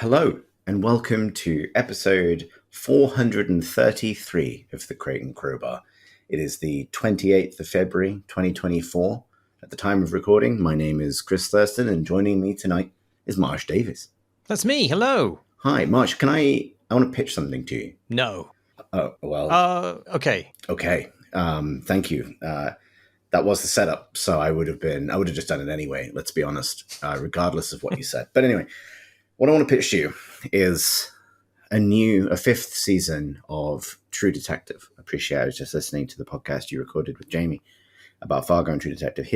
Hello, and welcome to episode 433 of the Crate and Crowbar. It is the 28th of February, 2024. At the time of recording, my name is Chris Thurston, and joining me tonight is Marsh Davis. That's me. Hello. Hi, Marsh. I want to pitch something to you. No. Oh, well. Okay. Okay. Thank you. That was the setup, so I would have just done it anyway, let's be honest, regardless of what you said. But anyway, what I want to pitch to you is a fifth season of True Detective. I appreciate I was just listening to the podcast you recorded with Jamie about Fargo and True Detective.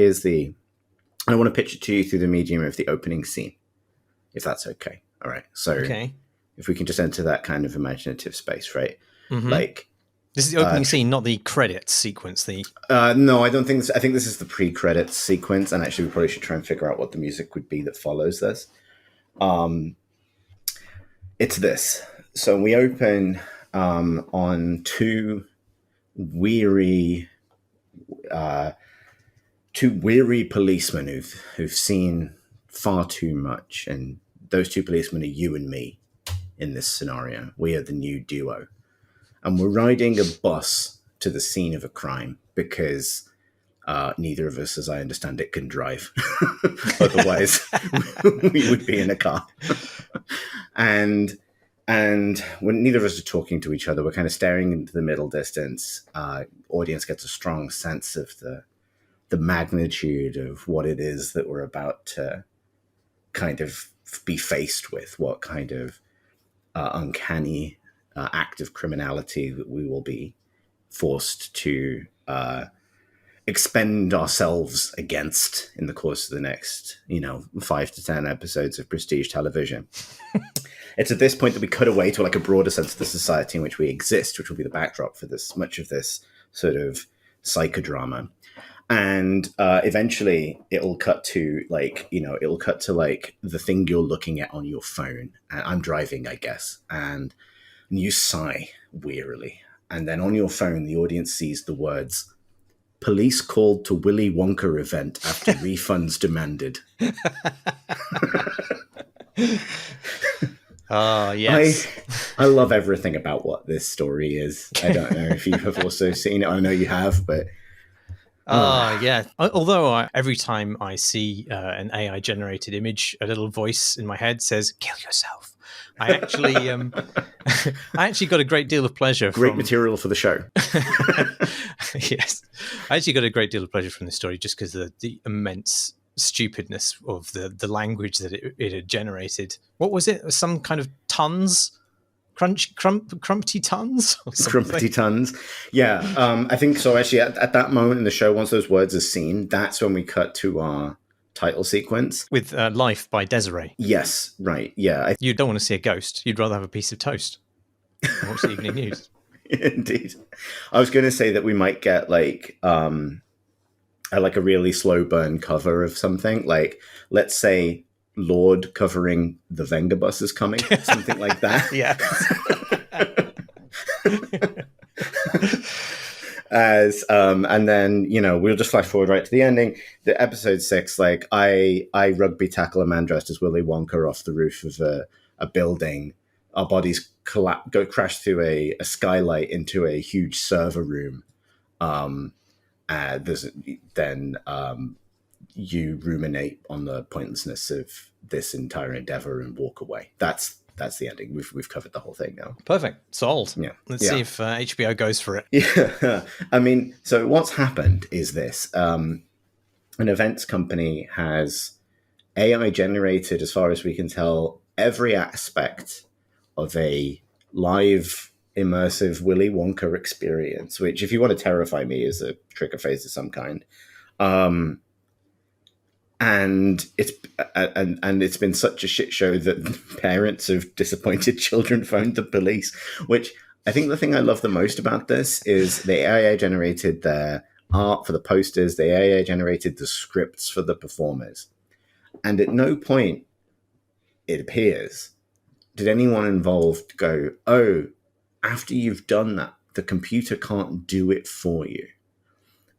I want to pitch it to you through the medium of the opening scene, if that's okay. All right. So if we can just enter that kind of imaginative space, right? Mm-hmm. Like, this is the opening scene, not the credits sequence. No, I don't think I think this is the pre-credits sequence, and actually we probably should try and figure out what the music would be that follows this. It's this. So we open on two weary policemen who've seen far too much, and those two policemen are you and me in this scenario. We are the new duo. And we're riding a bus to the scene of a crime because neither of us, as I understand it, can drive. Otherwise, we would be in a car. And when neither of us are talking to each other, we're kind of staring into the middle distance. Audience gets a strong sense of the magnitude of what it is that we're about to kind of be faced with, what kind of uncanny act of criminality that we will be forced to expend ourselves against in the course of the next, 5 to 10 episodes of prestige television. It's at this point that we cut away to like a broader sense of the society in which we exist, which will be the backdrop for much of this sort of psychodrama. And eventually it'll cut to the thing you're looking at on your phone. And I'm driving, I guess. And you sigh wearily. And then on your phone, the audience sees the words, "Police called to Willy Wonka event after refunds demanded." Oh, yes. I love everything about what this story is. I don't know if you have also seen it. I know you have, but... yeah. Although every time I see an AI-generated image, a little voice in my head says, "Kill yourself." I actually got a great deal of pleasure. Great material for the show. Yes. I actually got a great deal of pleasure from this story just because of the immense stupidness of the language that it had generated. What was it? Some kind of tons? Crumpty tons? Crumpty tons. Yeah. I think so. Actually, at that moment in the show, once those words are seen, that's when we cut to our title sequence. With Life by Desiree. Yes, right. Yeah. You don't want to see a ghost. You'd rather have a piece of toast and watch the evening news. Indeed. I was going to say that we might get like a really slow burn cover of something. Like, let's say Lord covering The Venga Bus is coming. Something like that. Yeah. And then we'll just flash forward right to the ending. The episode 6, like I rugby tackle a man dressed as Willy Wonka off the roof of a building. Our bodies crash through a skylight into a huge server room. You ruminate on the pointlessness of this entire endeavor and walk away. That's the ending. We've covered the whole thing now. Perfect. Sold. Yeah. Let's see if HBO goes for it. Yeah. I mean, so what's happened is this. An events company has AI generated, as far as we can tell, every aspect of a live, immersive Willy Wonka experience, which, if you want to terrify me, is a trigger phrase of some kind. And it's been such a shit show that parents of disappointed children phoned the police, which I think the thing I love the most about this is the AI generated their art for the posters, the AI generated the scripts for the performers. And at no point, it appears, did anyone involved go, "Oh, after you've done that, the computer can't do it for you."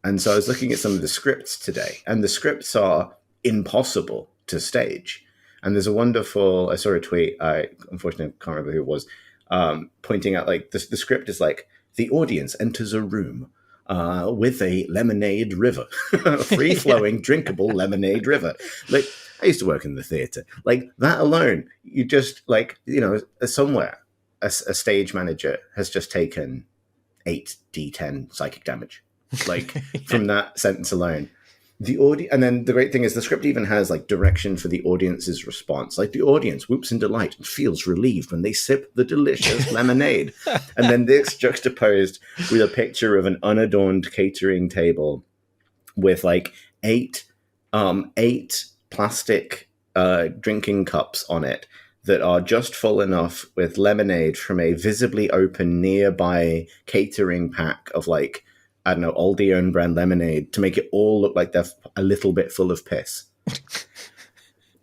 And so I was looking at some of the scripts today, and the scripts are impossible to stage. And there's a wonderful, I saw a tweet, I unfortunately can't remember who it was, pointing out like the script is like, the audience enters a room with a lemonade river, a free-flowing, drinkable lemonade river. Like, I used to work in the theatre. Like, that alone, you just, like, you know, somewhere, a stage manager has just taken 8d10 psychic damage, like, from that sentence alone. And then the great thing is the script even has like direction for the audience's response. Like the audience whoops in delight and feels relieved when they sip the delicious lemonade. And then this juxtaposed with a picture of an unadorned catering table with like eight plastic drinking cups on it that are just full enough with lemonade from a visibly open nearby catering pack of like, I don't know, Aldi own brand lemonade to make it all look like they're a little bit full of piss.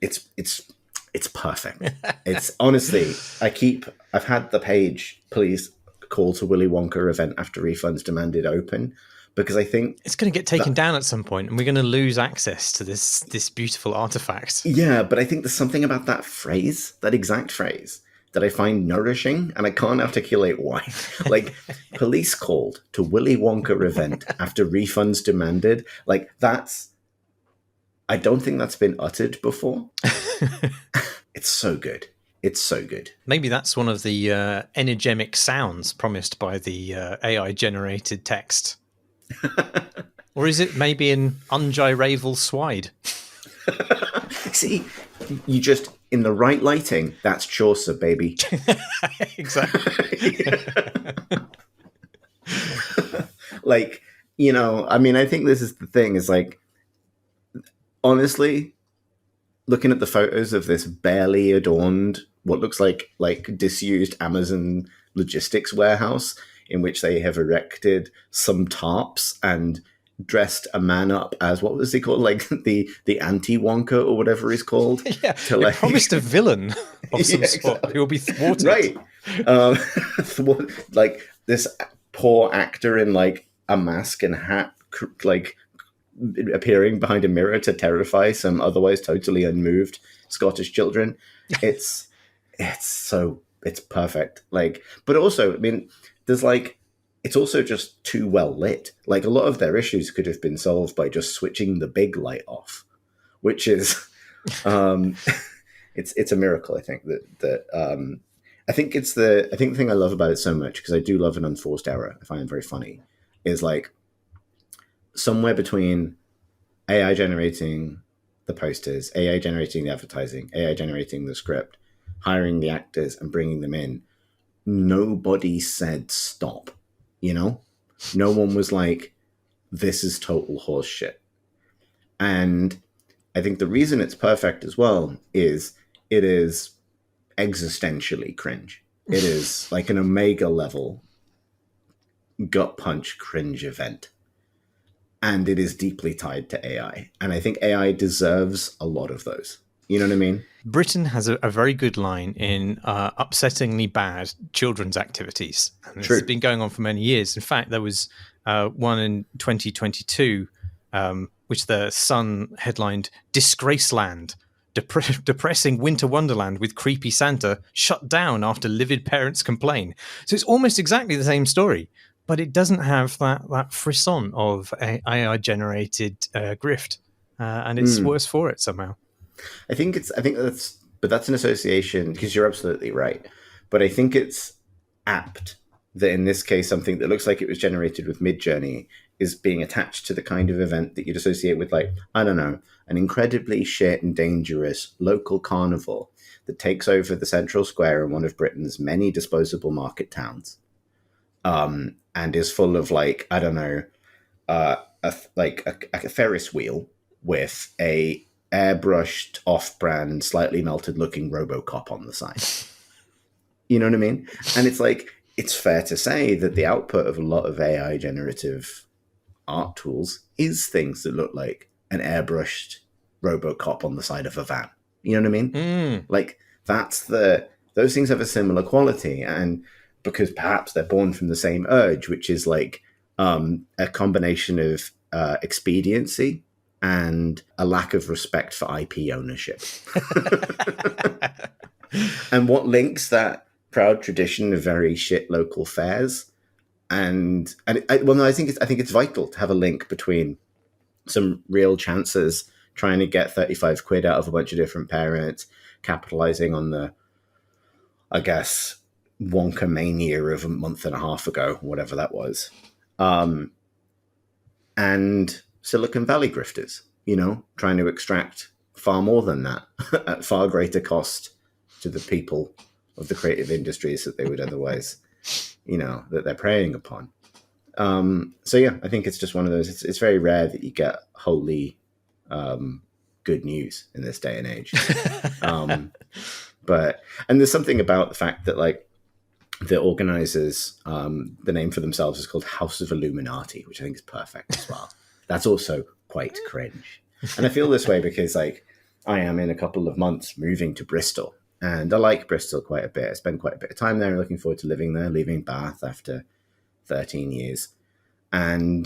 It's perfect. It's honestly, I've had the page, please call to Willy Wonka event after refunds demanded open, because I think it's going to get taken down at some point and we're going to lose access to this beautiful artifact. Yeah, but I think there's something about that phrase, that exact phrase, that I find nourishing, and I can't articulate why. Like, police called to Willy Wonka event after refunds demanded. Like, I don't think that's been uttered before. It's so good. It's so good. Maybe that's one of the energemic sounds promised by the AI-generated text. Or is it maybe an ungiravel swide? See, you just, in the right lighting, that's Chaucer, baby. Exactly. Like, you know, I mean, I think this is the thing, is like, honestly, looking at the photos of this barely adorned, what looks like disused Amazon logistics warehouse in which they have erected some tarps and dressed a man up as, what was he called, like the anti-Wonka or whatever he's called. Yeah, to like promised a villain of some sort exactly. who will be thwarted. Right. Like this poor actor in like a mask and hat, like appearing behind a mirror to terrify some otherwise totally unmoved Scottish children. It's perfect. Like, but also, I mean, there's like, it's also just too well lit. Like, a lot of their issues could have been solved by just switching the big light off, which is, it's a miracle. I think I think the thing I love about it so much, because I do love an unforced error, I find it very funny, is like somewhere between AI generating the posters, AI generating the advertising, AI generating the script, hiring the actors and bringing them in, nobody said stop. You know, no one was like, this is total horse shit. And I think the reason it's perfect as well is it is existentially cringe. It is like an Omega level gut punch cringe event. And it is deeply tied to AI. And I think AI deserves a lot of those. You know what I mean? Britain has a very good line in upsettingly bad children's activities. And it's been going on for many years. In fact, there was one in 2022, which the Sun headlined, Disgraceland, depressing winter wonderland with creepy Santa shut down after livid parents complain. So it's almost exactly the same story, but it doesn't have that frisson of AI-generated grift. And it's worse for it somehow. I think that's an association, because you're absolutely right. But I think it's apt that in this case, something that looks like it was generated with Midjourney is being attached to the kind of event that you'd associate with, like, I don't know, an incredibly shit and dangerous local carnival that takes over the central square in one of Britain's many disposable market towns, and is full of, like, I don't know, a Ferris wheel with a airbrushed, off-brand, slightly melted-looking RoboCop on the side. You know what I mean? And it's like, it's fair to say that the output of a lot of AI generative art tools is things that look like an airbrushed RoboCop on the side of a van. You know what I mean? Like, those things have a similar quality, and because perhaps they're born from the same urge, which is like a combination of expediency and a lack of respect for IP ownership. And what links that proud tradition of very shit local fairs, I think it's vital to have a link between some real chances trying to get 35 quid out of a bunch of different parents, capitalizing on the, I guess, Wonka mania of a month and a half ago, whatever that was. And Silicon Valley grifters, trying to extract far more than that at far greater cost to the people of the creative industries that they would otherwise, that they're preying upon. So yeah, I think it's just one of those. It's very rare that you get wholly good news in this day and age. And there's something about the fact that like the organizers, the name for themselves is called House of Illuminati, which I think is perfect as well. That's also quite cringe. And I feel this way because like I am in a couple of months moving to Bristol, and I like Bristol quite a bit. I spend quite a bit of time there. I'm looking forward to living there, leaving Bath after 13 years. And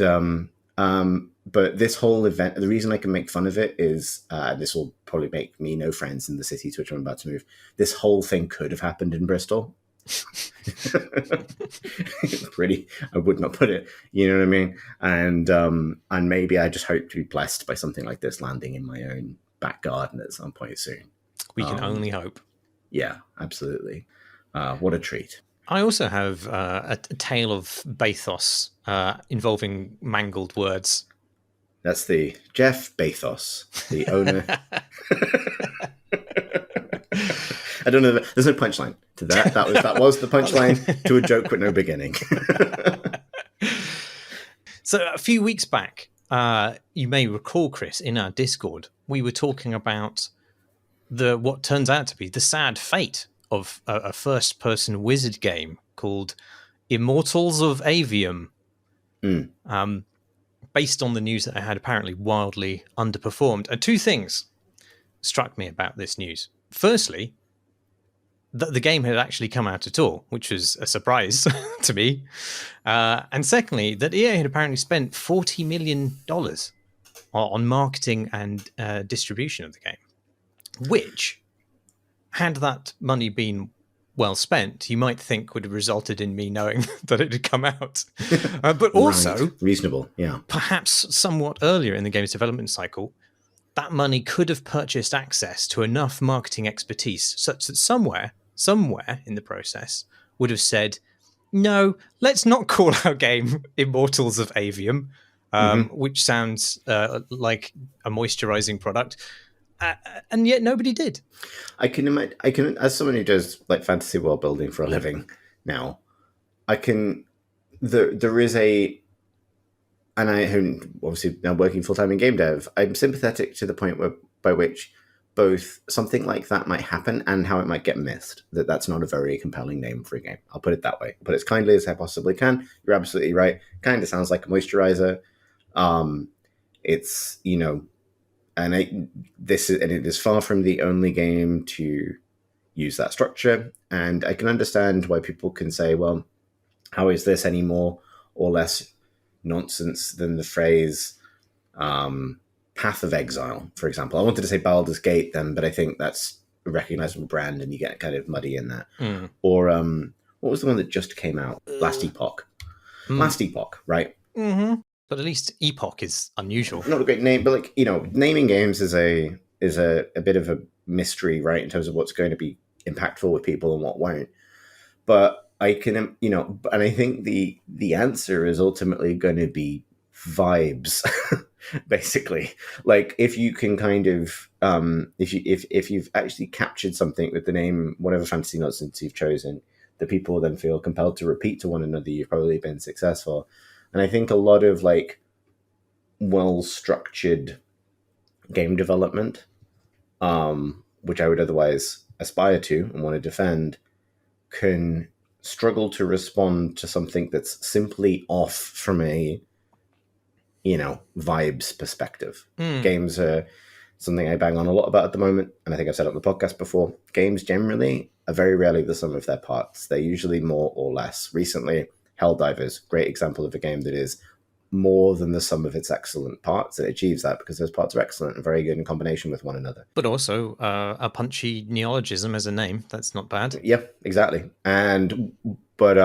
but this whole event, the reason I can make fun of it is this will probably make me no friends in the city to which I'm about to move. This whole thing could have happened in Bristol. Pretty, I would not put it, you know what I mean? And maybe I just hope to be blessed by something like this landing in my own back garden at some point soon. We can only hope. Yeah, absolutely. What a treat. I also have a tale of bathos involving mangled words. That's the Jeff Bezos, the owner. I don't know. There's no punchline to that. That was the punchline to a joke with no beginning. So a few weeks back, you may recall, Chris, in our Discord, we were talking about what turns out to be the sad fate of a first-person wizard game called Immortals of Avium. Based on the news that I had apparently wildly underperformed. And two things struck me about this news. Firstly, that the game had actually come out at all, which was a surprise to me. And secondly, that EA had apparently spent $40 million on marketing and distribution of the game, which, had that money been well spent, you might think would have resulted in me knowing that it had come out. But also, right. Reasonable, yeah. Perhaps somewhat earlier in the game's development cycle, that money could have purchased access to enough marketing expertise such that somewhere in the process would have said, no, let's not call our game Immortals of Avium, which sounds like a moisturizing product. And yet nobody did. I can imagine, as someone who does like fantasy world building for a living now, there is a, and I am obviously now working full time in game dev, I'm sympathetic to the point by which both something like that might happen and how it might get missed. That's not a very compelling name for a game. I'll put it that way. But as kindly as I possibly can. You're absolutely right. Kind of sounds like a moisturizer. It's, and it is far from the only game to use that structure. And I can understand why people can say, well, how is this any more or less nonsense than the phrase Path of Exile, for example. I wanted to say Baldur's Gate then, but I think that's a recognizable brand and you get kind of muddy in that. Or what was the one that just came out? Last Epoch. Last Epoch, right? Mm-hmm. But at least Epoch is unusual. Not a great name, but naming games is a bit of a mystery, right, in terms of what's going to be impactful with people and what won't. But I can, and I think the answer is ultimately going to be vibes, basically. Like if you can kind of, if you've actually captured something with the name, whatever fantasy nonsense you've chosen, the people then feel compelled to repeat to one another, you've probably been successful. And I think a lot of well-structured game development, which I would otherwise aspire to and want to defend, can struggle to respond to something that's simply off from a, vibes perspective. Games are something I bang on a lot about at the moment, and I think I've said it on the podcast before. Games generally are very rarely the sum of their parts. They're usually more or less. Recently, Helldivers, great example of a game that is more than the sum of its excellent parts. It achieves that because those parts are excellent and very good in combination with one another. But also a punchy neologism as a name. That's not bad. Yeah, exactly. But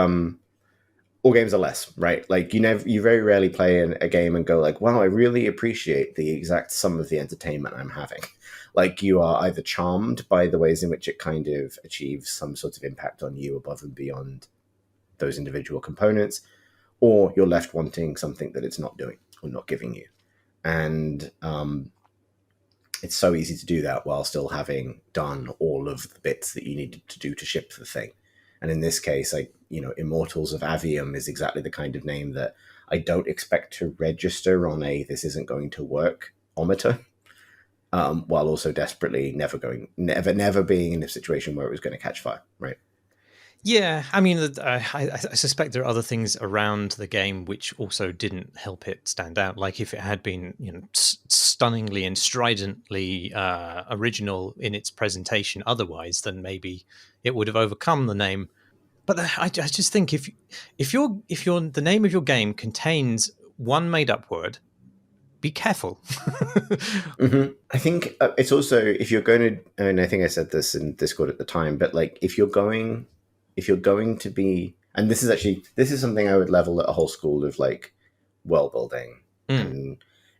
all games are less, right? Like you very rarely play a game and go like, wow, I really appreciate the exact sum of the entertainment I'm having. Like you are either charmed by the ways in which it kind of achieves some sort of impact on you above and beyond those individual components, or you're left wanting something that it's not doing or not giving you. And it's so easy to do that while still having done all of the bits that you needed to do to ship the thing. And in this case, Immortals of Avium is exactly the kind of name that I don't expect to register on a this isn't going to work ometer, while also desperately never being in a situation where it was going to catch fire, right? Yeah, I mean, I suspect there are other things around the game which also didn't help it stand out. Like if it had been, stunningly and stridently original in its presentation, otherwise, then maybe it would have overcome the name. But I just think if the name of your game contains one made up word, be careful. Mm-hmm. I think it's also if you're going to, and I think I said this in Discord at the time, but like if you're going to be, and this is something I would level at a whole school of like world building, and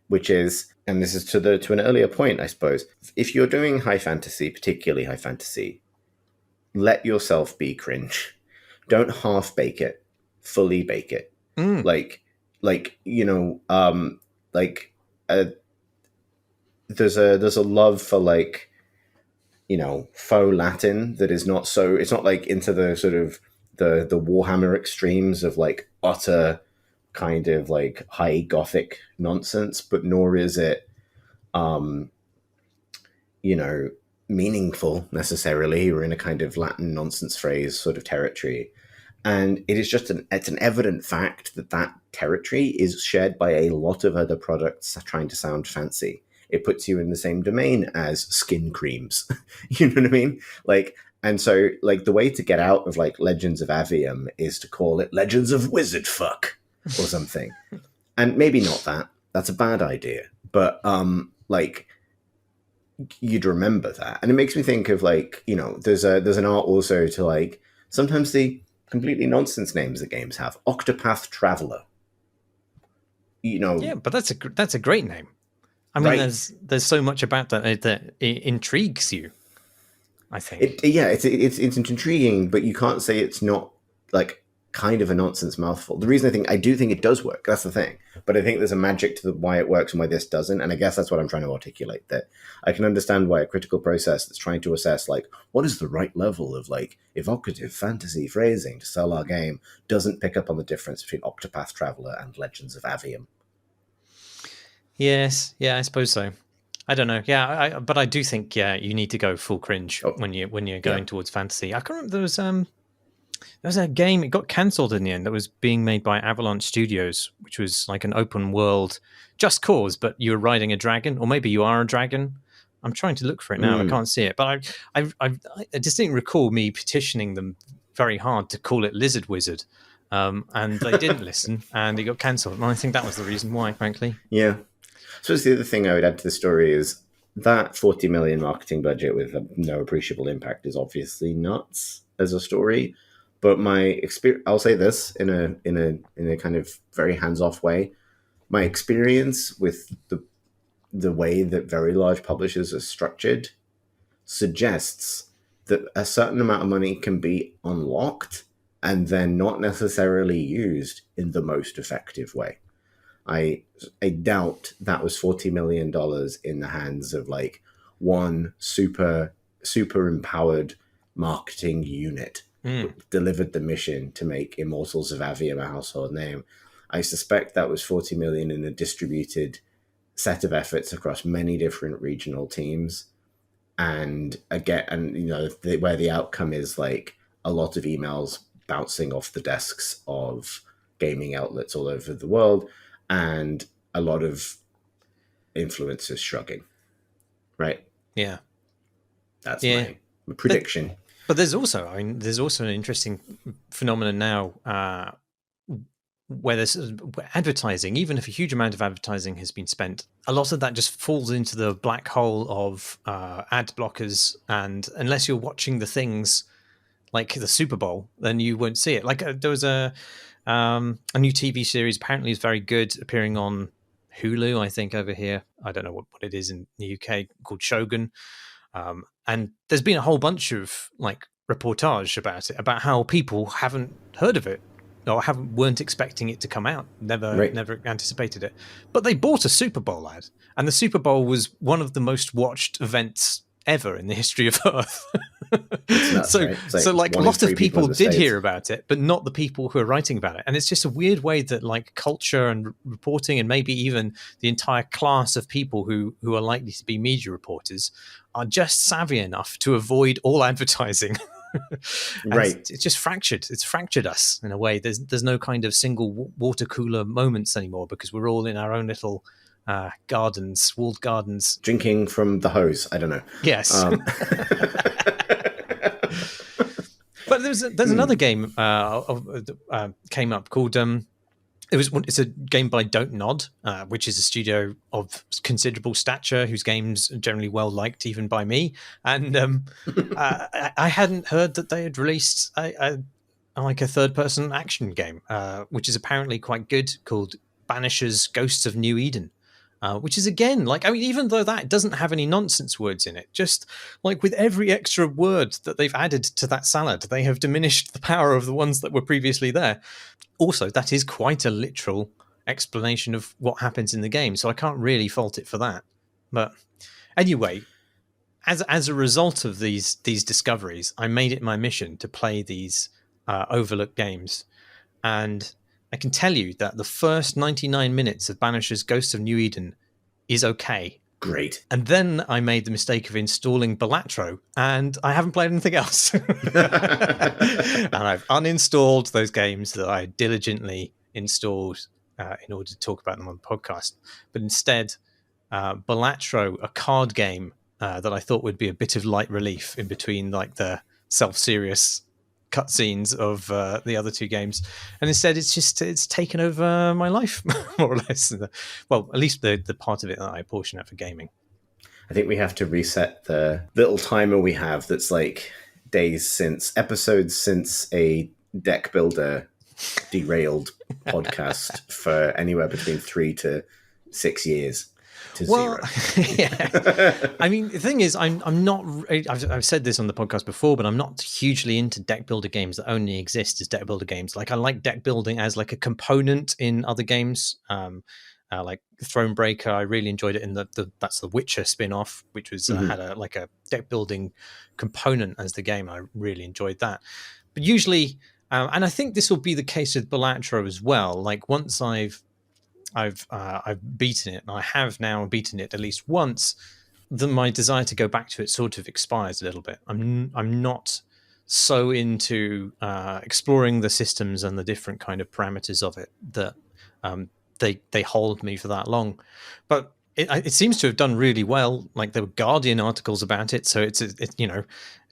this is to an earlier point, I suppose. If you're doing high fantasy, particularly high fantasy, let yourself be cringe. Don't half bake it, fully bake it. There's a love for like faux Latin that is not so. It's not like into the sort of the Warhammer extremes of like utter kind of like high Gothic nonsense, but nor is it meaningful necessarily, or in a kind of Latin nonsense phrase sort of territory. And it is just it's an evident fact that territory is shared by a lot of other products trying to sound fancy. It puts you in the same domain as skin creams. You know what I mean? Like, and so like the way to get out of like Legends of Avium is to call it Legends of Wizard Fuck or something. And maybe not that. That's a bad idea. But like you'd remember that. And it makes me think of like, there's an art also to like sometimes the completely nonsense names that games have. Octopath Traveler. Yeah, but that's a great name. I mean, right. There's so much about that that it intrigues you, I think. It's intriguing, but you can't say it's not like kind of a nonsense mouthful. The reason I do think it does work, that's the thing. But I think there's a magic to why it works and why this doesn't. And I guess that's what I'm trying to articulate, that I can understand why a critical process that's trying to assess like what is the right level of like evocative fantasy phrasing to sell our game doesn't pick up on the difference between Octopath Traveler and Legends of Avium. Yes, yeah, I suppose so. I don't know. Yeah, but I do think you need to go full cringe when you're going towards fantasy. I can't remember there was a game, it got cancelled in the end, that was being made by Avalanche Studios, which was like an open world Just Cause, but you were riding a dragon, or maybe you are a dragon. I'm trying to look for it now. I can't see it, but I distinctly recall me petitioning them very hard to call it Lizard Wizard, and they didn't listen, and it got cancelled. And I think that was the reason why, frankly. Yeah. So the other thing I would add to the story is that 40 million marketing budget with no appreciable impact is obviously nuts as a story. But my experience, I'll say this in a kind of very hands-off way. My experience with the way that very large publishers are structured suggests that a certain amount of money can be unlocked and then not necessarily used in the most effective way. I doubt that was $40 million in the hands of like one super empowered marketing unit delivered the mission to make Immortals of Avium a household name. I suspect that was 40 million in a distributed set of efforts across many different regional teams, and where the outcome is like a lot of emails bouncing off the desks of gaming outlets all over the world, and a lot of influencers shrugging. Right? Yeah. That's my prediction. But there's also an interesting phenomenon now where there's advertising, even if a huge amount of advertising has been spent, a lot of that just falls into the black hole of ad blockers. And unless you're watching the things like the Super Bowl, then you won't see it. Like there was a new TV series, apparently is very good, appearing on Hulu, I think, over here. I don't know what it is in the UK, called Shogun. And there's been a whole bunch of like reportage about it, about how people haven't heard of it or weren't expecting it to come out, never anticipated it. But they bought a Super Bowl ad, and the Super Bowl was one of the most watched events ever in the history of Earth. Nuts, so, right? so like a lot of people did States hear about it, but not the people who are writing about it. And it's just a weird way that like culture and reporting, and maybe even the entire class of people who are likely to be media reporters, are just savvy enough to avoid all advertising. Right. It's just fractured. It's fractured us in a way. There's no kind of single water cooler moments anymore, because we're all in our own little gardens, walled gardens, drinking from the hose. I don't know. Yes. But there's another game came up called it's a game by Don't Nod, which is a studio of considerable stature whose games are generally well liked even by me. And I hadn't heard that they had released a third person action game, which is apparently quite good, called Banisher's Ghosts of New Eden. Which is, again, like, I mean, even though that doesn't have any nonsense words in it, just like with every extra word that they've added to that salad, they have diminished the power of the ones that were previously there. Also, that is quite a literal explanation of what happens in the game, so I can't really fault it for that. But anyway, as a result of these discoveries, I made it my mission to play these overlooked games. And I can tell you that the first 99 minutes of Banisher's Ghosts of New Eden is okay. Great. And then I made the mistake of installing Balatro, and I haven't played anything else. And I've uninstalled those games that I diligently installed in order to talk about them on the podcast. But instead, Balatro, a card game that I thought would be a bit of light relief in between like the self-serious cutscenes of the other two games, and instead it's taken over my life more or less. Well, at least the part of it that I portion out for gaming. I think we have to reset the little timer we have that's like episodes since a deck builder derailed podcast for anywhere between 3 to 6 years. Zero. Yeah. I mean, the thing is, I'm not. I've said this on the podcast before, but I'm not hugely into deck builder games that only exist as deck builder games. Like, I like deck building as like a component in other games, like Thronebreaker. I really enjoyed it in that's the Witcher spin-off, which was had a deck building component as the game. I really enjoyed that. But usually, and I think this will be the case with Balatro as well. Like, once I've beaten it, and I have now beaten it at least once, then my desire to go back to it sort of expires a little bit. I'm not so into exploring the systems and the different kind of parameters of it that they hold me for that long. But it seems to have done really well. Like, there were Guardian articles about it, so it's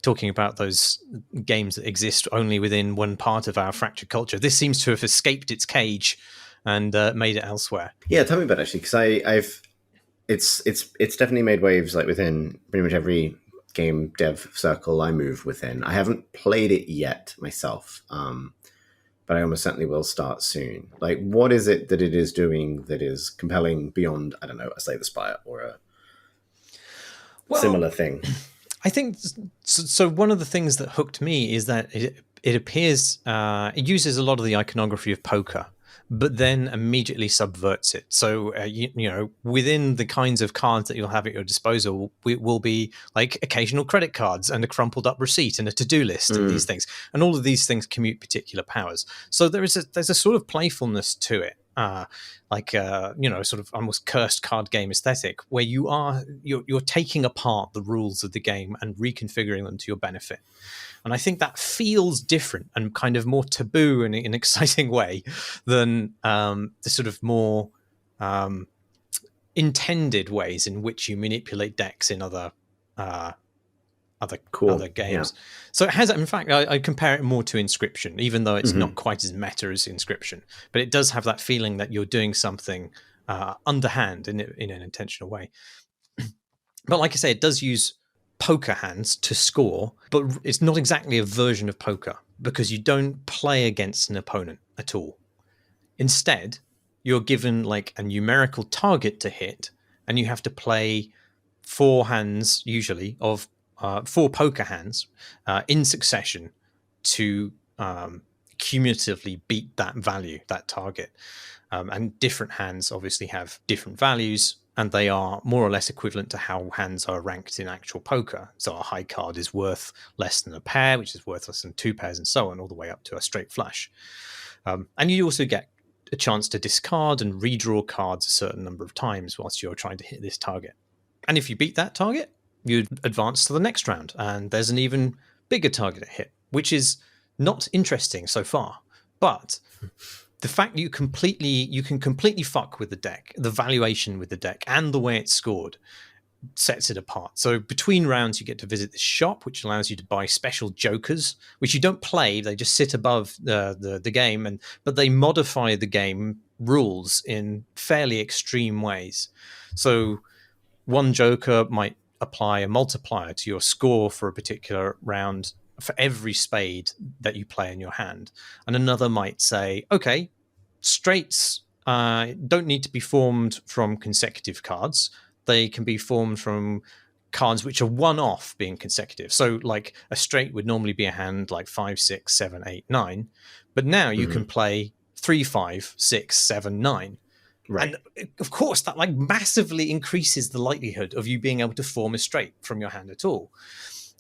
talking about those games that exist only within one part of our fractured culture. This seems to have escaped its cage and made it elsewhere. Yeah, tell me about it, actually, because it's definitely made waves like within pretty much every game dev circle I move within. I haven't played it yet myself, but I almost certainly will start soon. Like, what is it that it is doing that is compelling beyond, I don't know, a Slay the Spire or a similar thing? I think so. One of the things that hooked me is that it appears it uses a lot of the iconography of poker, but then immediately subverts it. So, within the kinds of cards that you'll have at your disposal, will be like occasional credit cards and a crumpled up receipt and a to-do list and these things. And all of these things commute particular powers. So there's a sort of playfulness to it. Sort of almost cursed card game aesthetic, where you're taking apart the rules of the game and reconfiguring them to your benefit. And I think that feels different and kind of more taboo in an exciting way than the sort of more intended ways in which you manipulate decks in other other games. So it has, in fact, I compare it more to Inscription, even though it's not quite as meta as Inscription. But it does have that feeling that you're doing something underhand in an intentional way. But like I say, it does use poker hands to score, but it's not exactly a version of poker because you don't play against an opponent at all. Instead, you're given like a numerical target to hit, and you have to play 4 hands, usually, of 4 poker hands in succession to cumulatively beat that value, that target. And different hands obviously have different values, and they are more or less equivalent to how hands are ranked in actual poker. So a high card is worth less than a pair, which is worth less than 2 pairs, and so on, all the way up to a straight flush. And you also get a chance to discard and redraw cards a certain number of times whilst you're trying to hit this target. And if you beat that target, you advance to the next round, and there's an even bigger target to hit, which is not interesting so far. But the fact you can completely fuck with the deck, the valuation with the deck, and the way it's scored sets it apart. So between rounds, you get to visit this shop, which allows you to buy special jokers, which you don't play. They just sit above the game, but they modify the game rules in fairly extreme ways. So one joker might apply a multiplier to your score for a particular round for every spade that you play in your hand. And another might say, okay, straights don't need to be formed from consecutive cards. They can be formed from cards which are one-off being consecutive. So like a straight would normally be a hand like 5, 6, 7, 8, 9. But now you can play 3, 5, 6, 7, 9. Right. And of course, that like massively increases the likelihood of you being able to form a straight from your hand at all.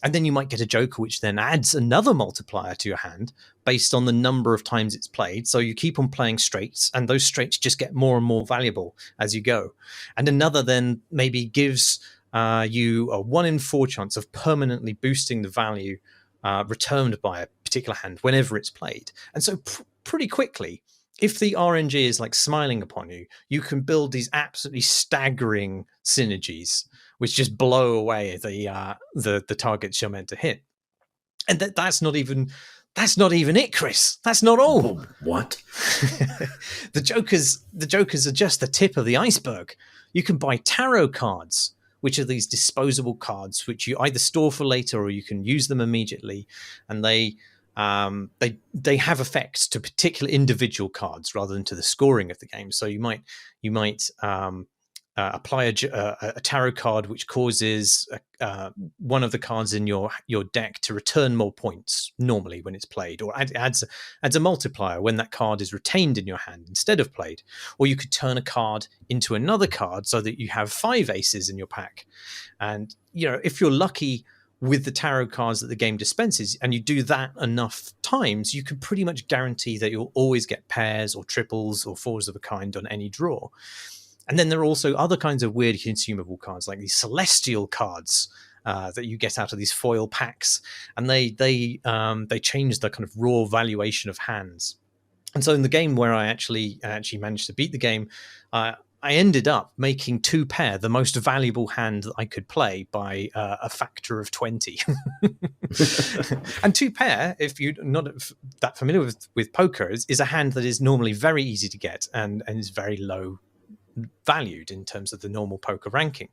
And then you might get a joker which then adds another multiplier to your hand based on the number of times it's played. So you keep on playing straights, and those straights just get more and more valuable as you go. And another then maybe gives you a 1 in 4 chance of permanently boosting the value returned by a particular hand whenever it's played. And so pretty quickly, if the RNG is like smiling upon you, you can build these absolutely staggering synergies which just blow away the targets you're meant to hit. And that's not even it, Chris. That's not all. What? The jokers are just the tip of the iceberg. You can buy tarot cards, which are these disposable cards which you either store for later or you can use them immediately, and they have effects to particular individual cards rather than to the scoring of the game. So you might apply a tarot card which causes one of the cards in your deck to return more points normally when it's played, or adds a multiplier when that card is retained in your hand instead of played. Or you could turn a card into another card so that you have 5 aces in your pack. And if you're lucky with the tarot cards that the game dispenses, and you do that enough times, you can pretty much guarantee that you'll always get pairs or triples or 4s of a kind on any draw. And then there are also other kinds of weird consumable cards, like these celestial cards that you get out of these foil packs, and they change the kind of raw valuation of hands. And so in the game where I actually managed to beat the game, I ended up making 2 pair the most valuable hand that I could play by a factor of 20. And 2 pair, if you're not that familiar with poker, is a hand that is normally very easy to get and is very low valued in terms of the normal poker ranking.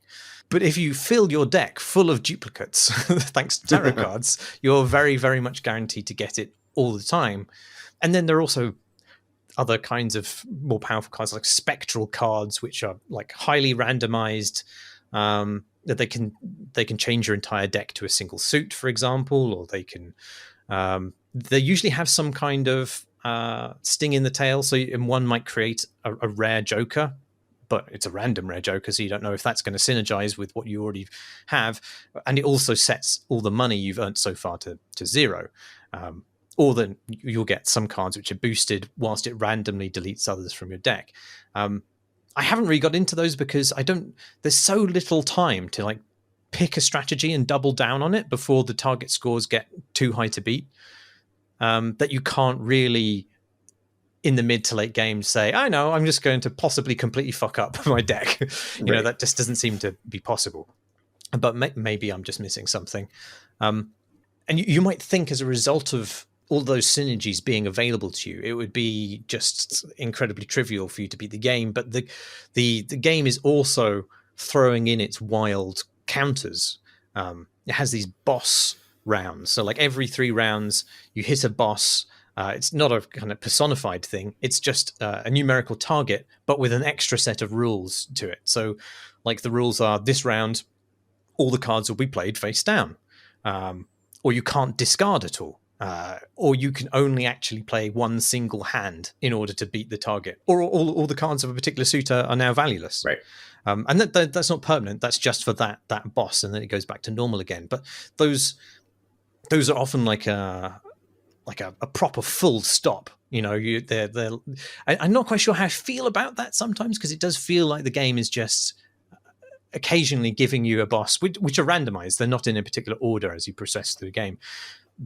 But if you fill your deck full of duplicates, thanks to tarot cards, you're very, very much guaranteed to get it all the time. And then there are also other kinds of more powerful cards like spectral cards, which are like highly randomized, that they can change your entire deck to a single suit, for example, or they usually have some kind of sting in the tail. So one might create a rare joker, but it's a random rare joker, so you don't know if that's going to synergize with what you already have. And it also sets all the money you've earned so far to 0. Or then you'll get some cards which are boosted whilst it randomly deletes others from your deck. I haven't really got into those because there's so little time to like pick a strategy and double down on it before the target scores get too high to beat, that you can't really, in the mid to late game, say, I know, I'm just going to possibly completely fuck up my deck. That just doesn't seem to be possible. but maybe I'm just missing something. And you might think, as a result of all those synergies being available to you, it would be just incredibly trivial for you to beat the game. But the game is also throwing in its wild counters. It has these boss rounds. So like every 3 rounds, you hit a boss. It's not a kind of personified thing. It's just a numerical target, but with an extra set of rules to it. So like the rules are, this round, all the cards will be played face down. Or you can't discard at all. Or you can only actually play one single hand in order to beat the target. Or all the cards of a particular suit are now valueless. Right. And that's not permanent. That's just for that boss, and then it goes back to normal again. But those are often like a proper full stop. You know, I'm not quite sure how I feel about that sometimes, because it does feel like the game is just occasionally giving you a boss, which are randomized. They're not in a particular order as you process through the game.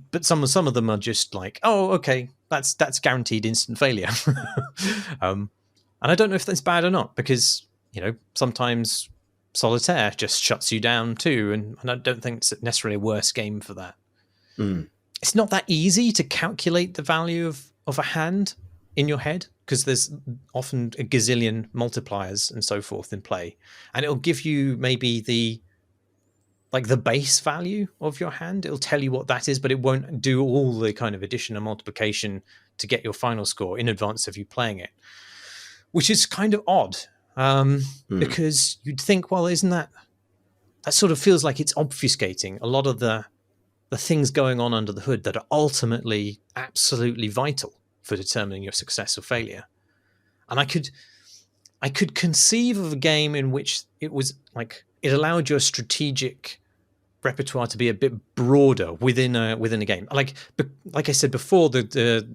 But some of them are just like, oh, okay, that's guaranteed instant failure. And I don't know if that's bad or not, because, you know, sometimes Solitaire just shuts you down too, and I don't think it's necessarily a worse game for that. It's not that easy to calculate the value of a hand in your head, because there's often a gazillion multipliers and so forth in play, and it'll give you maybe the base value of your hand. It'll tell you what that is, but it won't do all the kind of addition and multiplication to get your final score in advance of you playing it, which is kind of odd, because you'd think, well, isn't that sort of feels like it's obfuscating a lot of the things going on under the hood that are ultimately absolutely vital for determining your success or failure. And I could conceive of a game in which it was like it allowed your strategic repertoire to be a bit broader within a game. Like I said before, the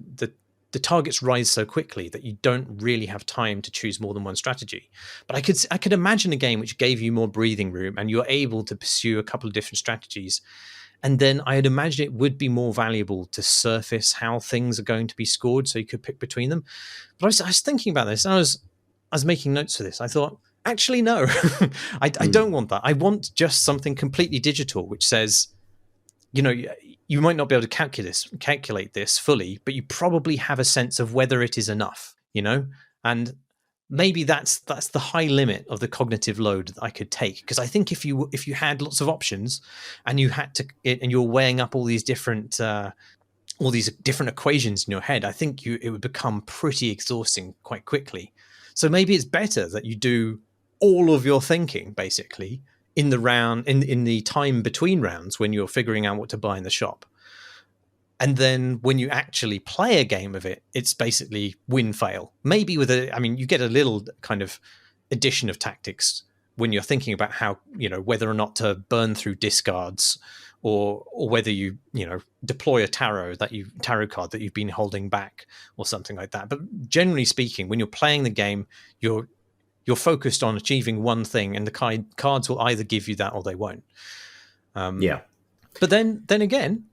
targets rise so quickly that you don't really have time to choose more than one strategy. But I could imagine a game which gave you more breathing room, and you're able to pursue a couple of different strategies. And then I'd imagine it would be more valuable to surface how things are going to be scored, so you could pick between them. But I was thinking about this, and I was making notes for this. I thought, actually, no, I don't want that. I want just something completely digital, which says, you know, you might not be able to calculate this fully, but you probably have a sense of whether it is enough, you know? And maybe that's the high limit of the cognitive load that I could take. Because I think if you had lots of options, and and you're weighing up all these different equations in your head, I think it would become pretty exhausting quite quickly. So maybe it's better that you do all of your thinking basically in the round, in the time between rounds when you're figuring out what to buy in the shop. And then when you actually play a game of it, it's basically win-fail. Maybe you get a little kind of addition of tactics when you're thinking about how, you know, whether or not to burn through discards, or whether you deploy a tarot card that you've been holding back or something like that. But generally speaking, when you're playing the game, you're focused on achieving one thing, and the cards will either give you that or they won't. Yeah. But then again,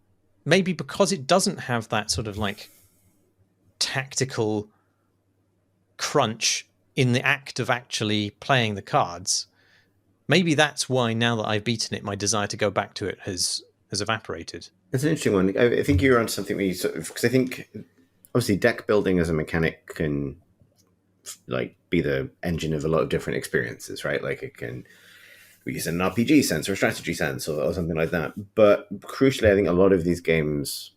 maybe because it doesn't have that sort of like tactical crunch in the act of actually playing the cards, maybe that's why, now that I've beaten it, my desire to go back to it has evaporated. That's an interesting one. I think you're on something where you sort of, because I think obviously deck building as a mechanic can like be the engine of a lot of different experiences, right? Like it can be used in an RPG sense or a strategy sense or something like that. But crucially, I think a lot of these games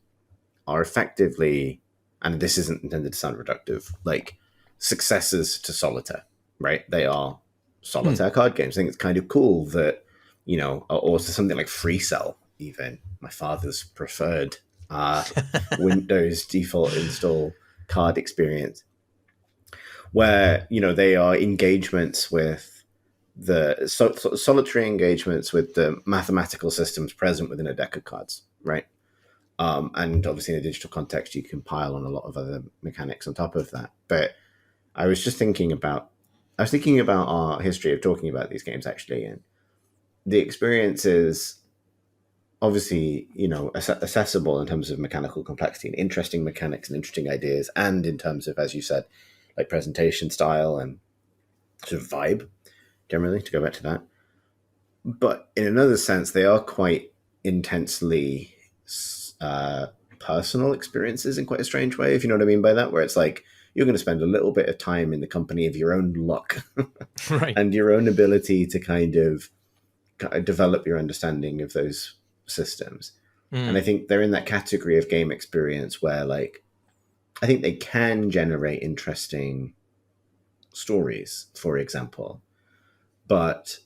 are effectively, and this isn't intended to sound reductive, like successors to Solitaire, right? They are Solitaire card games. I think it's kind of cool that, you know, or also something like Free Cell, even my father's preferred Windows default install card experience, where, you know, they are engagements with the solitary engagements with the mathematical systems present within a deck of cards, right? And obviously in a digital context, you can pile on a lot of other mechanics on top of that. But I was thinking about our history of talking about these games, actually, and the experience is obviously, you know, accessible in terms of mechanical complexity and interesting mechanics and interesting ideas, and in terms of, as you said, like presentation style and sort of vibe, generally, to go back to that. but in another sense, they are quite intensely uh, personal experiences in quite a strange way, if you know what I mean by that, where it's like you're going to spend a little bit of time in the company of your own luck Right. and your own ability to kind of develop your understanding of those systems. And I Mm. think they're in that category of game experience where, like, I think they can generate interesting stories, for example, but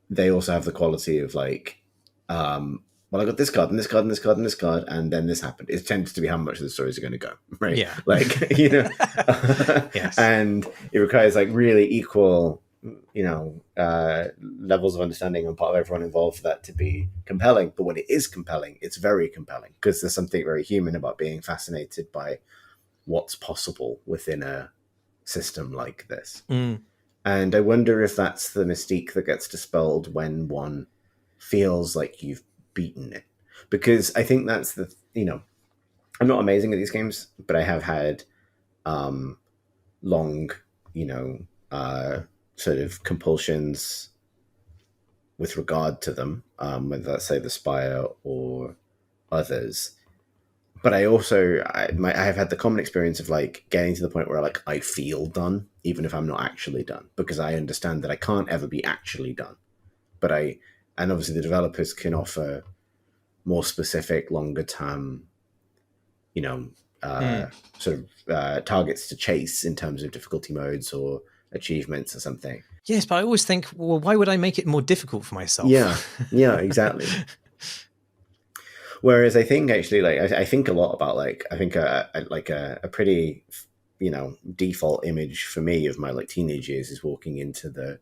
they also have the quality of like, well, I got this card and this card and this card and this card, and then this happened. It tends to be how much the stories are going to go, right? Yeah. Like, Yes. and it requires like really equal, levels of understanding on part of everyone involved for that to be compelling. But when it is compelling, it's very compelling because there's something very human about being fascinated by what's possible within a system like this. Mm. And I wonder if that's the mystique that gets dispelled when one feels like you've beaten it. Because I think that's I'm not amazing at these games, but I have had long, sort of compulsions with regard to them, whether that's, say, the Spire or others. But I have had the common experience of like getting to the point where like I feel done, even if I'm not actually done, because I understand that I can't ever be actually done. But and obviously the developers can offer more specific, longer term, you know, uh, Mm. sort of targets to chase in terms of difficulty modes or achievements or something. Yes, but I always think, well, why would I make it more difficult for Yeah, myself? yeah, exactly. Whereas I think actually, like, I think a lot about like I think a pretty default image for me of my like teenage years is walking into the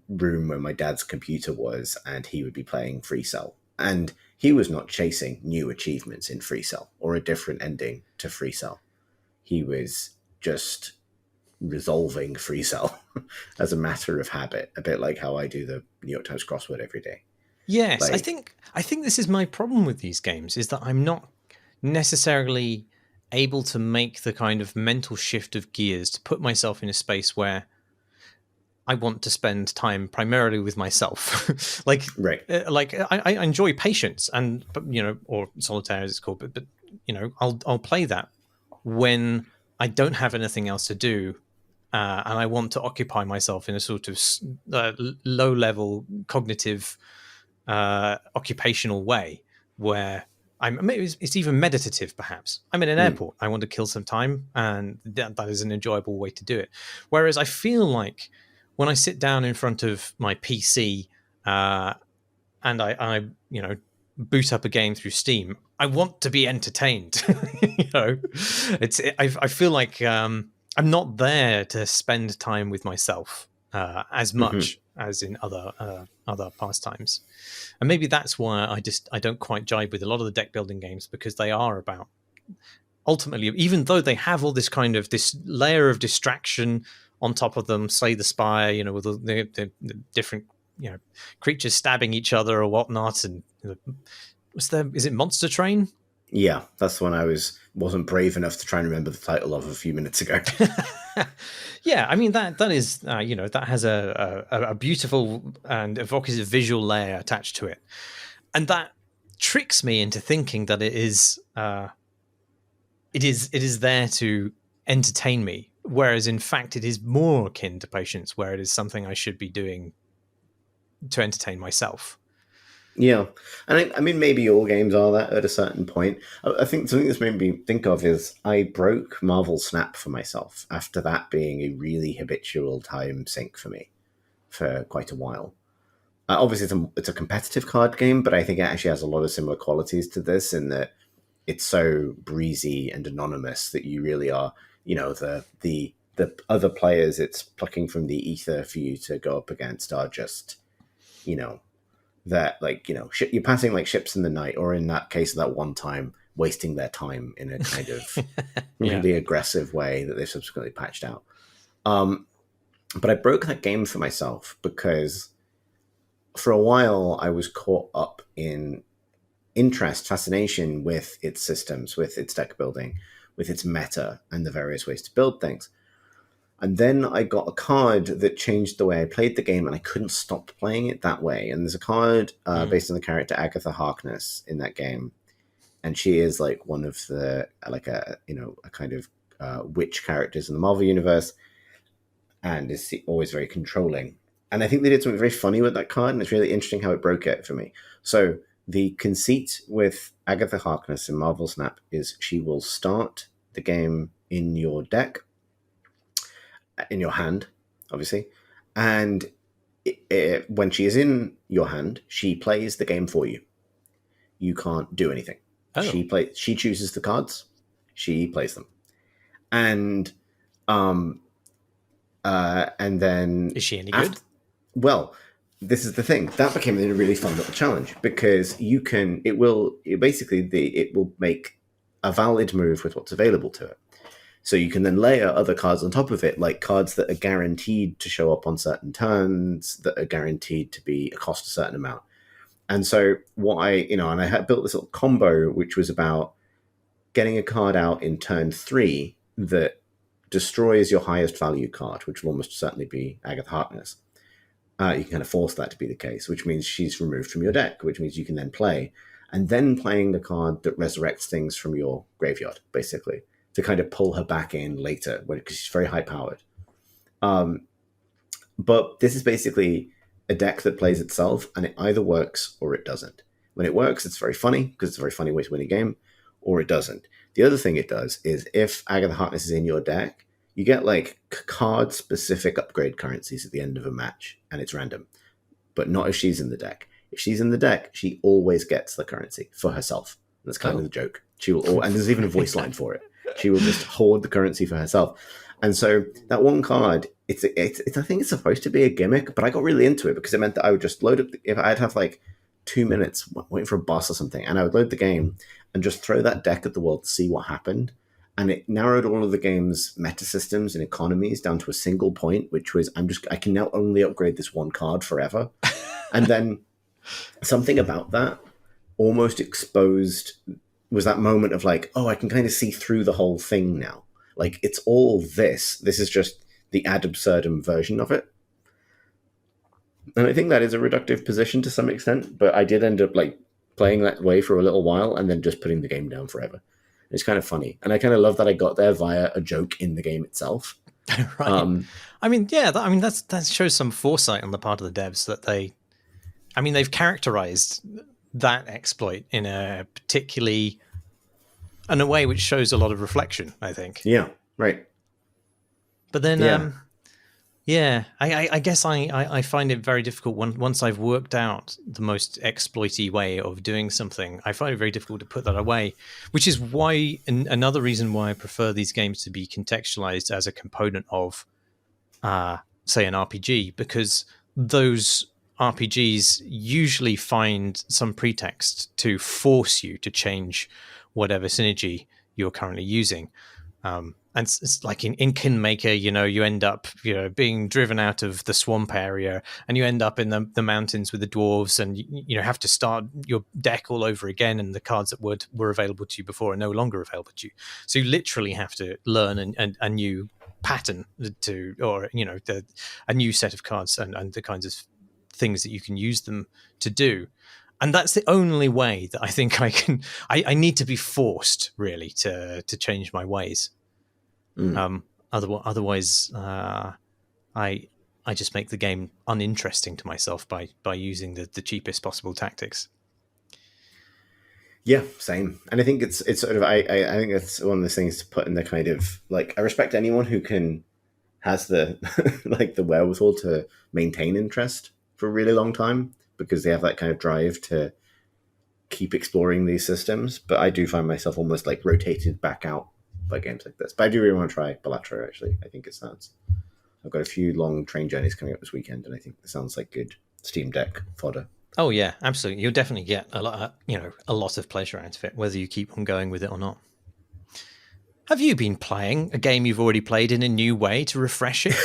room where my dad's computer was, and he would be playing Free Cell, and he was not chasing new achievements in Free Cell or a different ending to Free Cell. He was just resolving Free Cell as a matter of habit, a bit like how I do the New York Times crossword every day. Yes, I Like, think I think this is my problem with these games is that I'm not necessarily able to make the kind of mental shift of gears to put myself in a space where I want to spend time primarily with myself. right. I enjoy patience and or solitaire as it's called, but I'll play that when I don't have anything else to do, and I want to occupy myself in a sort of low level cognitive occupational way where maybe it's even meditative. Perhaps I'm in an Mm. airport. I want to kill some time, and that is an enjoyable way to do it. Whereas I feel like when I sit down in front of my PC uh, and I boot up a game through Steam, I want to be entertained. I feel like I'm not there to spend time with myself as Hmm. much as in other pastimes, and maybe that's why I don't quite jibe with a lot of the deck building games, because they are about ultimately, even though they have all this kind of this layer of distraction on top of them, Slay the Spire, with the different creatures stabbing each other or whatnot, and is it Monster Train? Yeah, that's one I wasn't brave enough to try and remember the title of a few minutes ago. Yeah, I mean that is that has a beautiful and evocative visual layer attached to it, and that tricks me into thinking that it is there to entertain me, whereas in fact it is more akin to patience, where it is something I should be doing to entertain myself. Yeah, and I mean, maybe all games are that at a certain point. I think something that's made me think of is I broke Marvel Snap for myself after that being a really habitual time sink for me for quite a while. Obviously, it's a competitive card game, but I think it actually has a lot of similar qualities to this in that it's so breezy and anonymous that you really are, the other players it's plucking from the ether for you to go up against are just, you know, that like you're passing like ships in the night, or in that case, that one time, wasting their time in a kind of Yeah. really aggressive way that they've subsequently patched out. Um, but I broke that game for myself because for a while I was caught up in fascination with its systems, with its deck building, with its meta, and the various ways to build things. And then I got a card that changed the way I played the game, and I couldn't stop playing it that way. And there's a card based on the character Agatha Harkness in that game, and she is like one of the a kind of witch characters in the Marvel universe, and is always very controlling. And I think they did something very funny with that card, and it's really interesting how it broke it for me. So the conceit with Agatha Harkness in Marvel Snap is she will start the game in your deck, in your hand, obviously, and when she is in your hand, she plays the game for you. You can't do anything. Oh. She chooses the cards, she plays them, and then is she any good? Well, this is the thing that became a really fun little challenge, because it will make a valid move with what's available to it. So you can then layer other cards on top of it, like cards that are guaranteed to show up on certain turns, that are guaranteed to cost a certain amount. And so I had built this little combo, which was about getting a card out in turn 3 that destroys your highest value card, which will almost certainly be Agatha Harkness. You can kind of force that to be the case, which means she's removed from your deck, which means you can then play, and then playing a card that resurrects things from your graveyard, basically, to kind of pull her back in later, because she's very high-powered. But this is basically a deck that plays itself, and it either works or it doesn't. When it works, it's very funny, because it's a very funny way to win a game, or it doesn't. The other thing it does is, if Agatha Harkness is in your deck, you get like card-specific upgrade currencies at the end of a match, and it's random. But not if she's in the deck. If she's in the deck, she always gets the currency for herself. That's kind of the joke. She will, and there's even a voice line for it. She will just hoard the currency for herself. And so that one card, it's I think it's supposed to be a gimmick, but I got really into it because it meant that I would just load up. If I'd have like 2 minutes waiting for a boss or something, and I would load the game and just throw that deck at the wall to see what happened. And it narrowed all of the game's meta systems and economies down to a single point, which was I can now only upgrade this one card forever. And then something about that almost exposed was that moment of like, oh, I can kind of see through the whole thing now. Like, it's all this. This is just the ad absurdum version of it. And I think that is a reductive position to some extent, but I did end up like playing that way for a little while and then just putting the game down forever. It's kind of funny. And I kind of love that I got there via a joke in the game itself. Right. That shows some foresight on the part of the devs that they've characterized that exploit in a way which shows a lot of reflection, I think. Yeah, right. But then, I guess I find it very difficult once I've worked out the most exploity way of doing something. I find it very difficult to put that away, which is why another reason why I prefer these games to be contextualized as a component of, say, an RPG, because those RPGs usually find some pretext to force you to change whatever synergy you're currently using. And it's like in Kingmaker, you end up, being driven out of the swamp area, and you end up in the mountains with the dwarves, and you have to start your deck all over again, and the cards that were available to you before are no longer available to you. So you literally have to learn a new pattern a new set of cards and the kinds of things that you can use them to do. And that's the only way that I think I need to be forced really to change my ways. Otherwise, I just make the game uninteresting to myself by using the cheapest possible tactics. Yeah, same. And I think it's sort of I think that's one of those things to put in the kind of like, I respect anyone who has the like the wherewithal to maintain interest for a really long time, because they have that kind of drive to keep exploring these systems. But I do find myself almost like rotated back out by games like this. But I do really want to try Balatro, actually. I think it sounds... I've got a few long train journeys coming up this weekend, and I think it sounds like good Steam Deck fodder. Oh, yeah, absolutely. You'll definitely get a lot of pleasure out of it, whether you keep on going with it or not. Have you been playing a game you've already played in a new way to refresh it?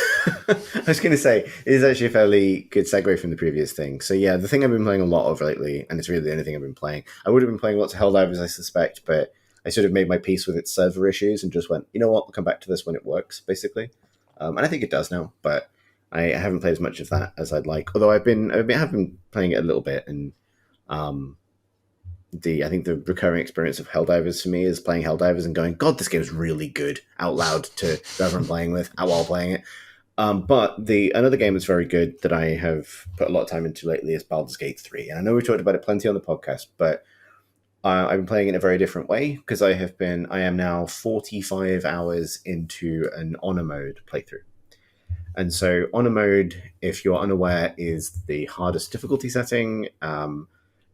I was going to say, it is actually a fairly good segue from the previous thing. So yeah, the thing I've been playing a lot of lately, and it's really the only thing I've been playing. I would have been playing lots of Helldivers, I suspect, but I sort of made my peace with its server issues and just went, you know what, I'll come back to this when it works, basically. and I think it does now, but I haven't played as much of that as I'd like. Although I have been playing it a little bit, and um, I think the recurring experience of Helldivers for me is playing Helldivers and going, God, this game's really good out loud to whoever I'm playing with while playing it. But another game that's very good that I have put a lot of time into lately is Baldur's Gate 3. And I know we talked about it plenty on the podcast, but I've been playing it in a very different way because I am now 45 hours into an honor mode playthrough. And so honor mode, if you're unaware, is the hardest difficulty setting,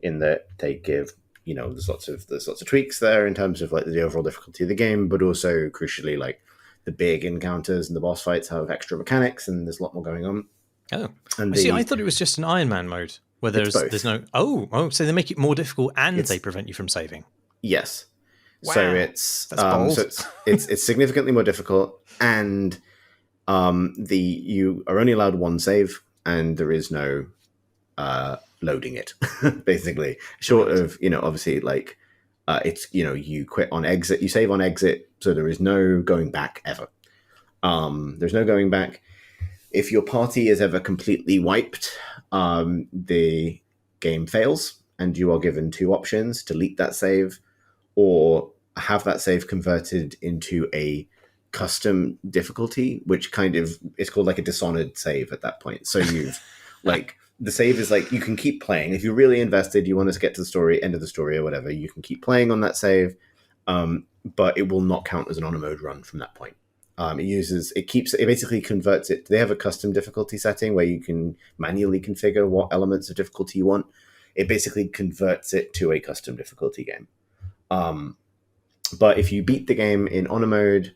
in that they give, there's lots of tweaks there in terms of like the overall difficulty of the game, but also crucially like the big encounters and the boss fights have extra mechanics and there's a lot more going on. Oh, and I thought it was just an Iron Man mode where there's no. So they make it more difficult and they prevent you from saving. Yes. Wow. So it's significantly more difficult, and you are only allowed one save, and there is no loading it. Basically, short of obviously like it's you quit on exit, you save on exit, so there is no going back ever. There's no going back. If your party is ever completely wiped, the game fails, and you are given two options: delete that save, or have that save converted into a custom difficulty, which kind of is called like a dishonored save at that point. So you've like the save is like you can keep playing if you're really invested, you want to get to the story, end of the story or whatever, you can keep playing on that save, but it will not count as an honor mode run from that point. It basically converts it. They have a custom difficulty setting where you can manually configure what elements of difficulty you want. It basically converts it to a custom difficulty game. But if you beat the game in honor mode,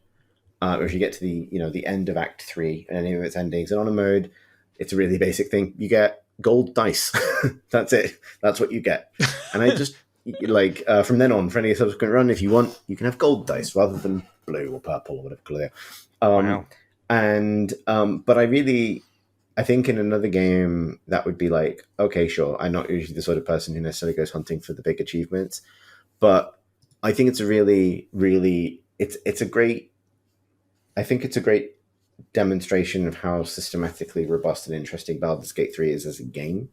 or if you get to the end of Act 3 and any of its endings in honor mode, it's a really basic thing. You get gold dice. That's it. That's what you get. And I just like from then on, for any subsequent run, if you want, you can have gold dice rather than blue or purple or whatever color they are. Wow. And but I think in another game that would be like, okay, sure, I'm not usually the sort of person who necessarily goes hunting for the big achievements, but I think it's a really, really it's a great demonstration of how systematically robust and interesting Baldur's Gate 3 is as a game,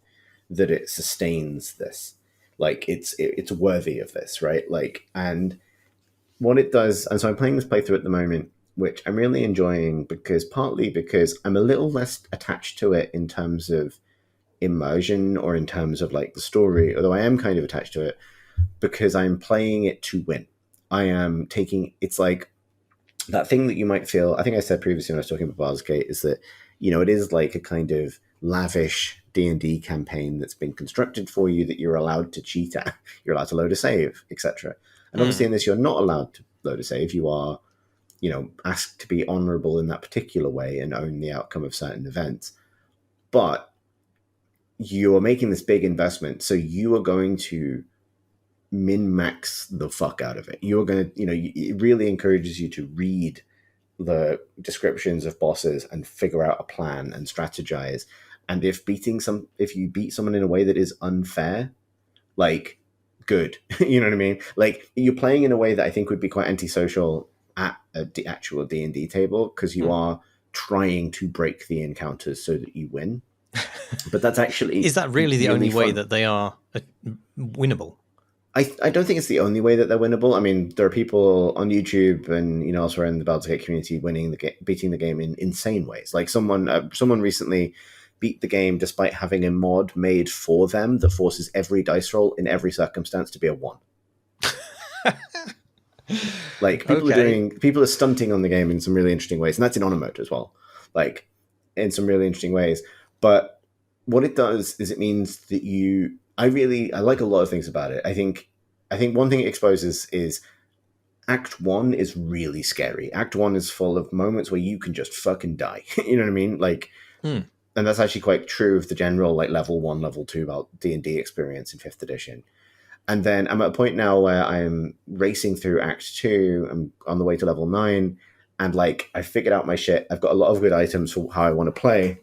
that it sustains this. Like it's worthy of this, right? Like, and what it does, and so I'm playing this playthrough at the moment, which I'm really enjoying partly because I'm a little less attached to it in terms of immersion or in terms of like the story, although I am kind of attached to it because I'm playing it to win. It's like that thing that you might feel, I think I said previously when I was talking about Baldur's Gate, is that, it is like a kind of lavish D&D campaign that's been constructed for you that you're allowed to cheat at. You're allowed to load a save, etc. And obviously in this, you're not allowed to load a save. You are, asked to be honorable in that particular way and own the outcome of certain events. But you are making this big investment, so you are going to min-max the fuck out of it. You're going to, it really encourages you to read the descriptions of bosses and figure out a plan and strategize. And if you beat someone in a way that is unfair, like, good. You know what I mean? Like, you're playing in a way that I think would be quite antisocial at the actual D&D table, because you are trying to break the encounters so that you win. But that's actually... Is that really the only way that they are winnable? I don't think it's the only way that they're winnable. I mean, there are people on YouTube and elsewhere in the Baldur's Gate community beating the game in insane ways. Like someone recently beat the game despite having a mod made for them that forces every dice roll in every circumstance to be a 1. Like people are stunting on the game in some really interesting ways, and that's in honor mode as well. Like in some really interesting ways. But what it does is it means that I like a lot of things about it. I think one thing it exposes is Act 1 is really scary. Act 1 is full of moments where you can just fucking die. You know what I mean? Like, and that's actually quite true of the general like level 1, level 2 about D&D experience in 5th edition. And then I'm at a point now where I'm racing through Act 2. I'm on the way to level 9, and like I figured out my shit. I've got a lot of good items for how I want to play,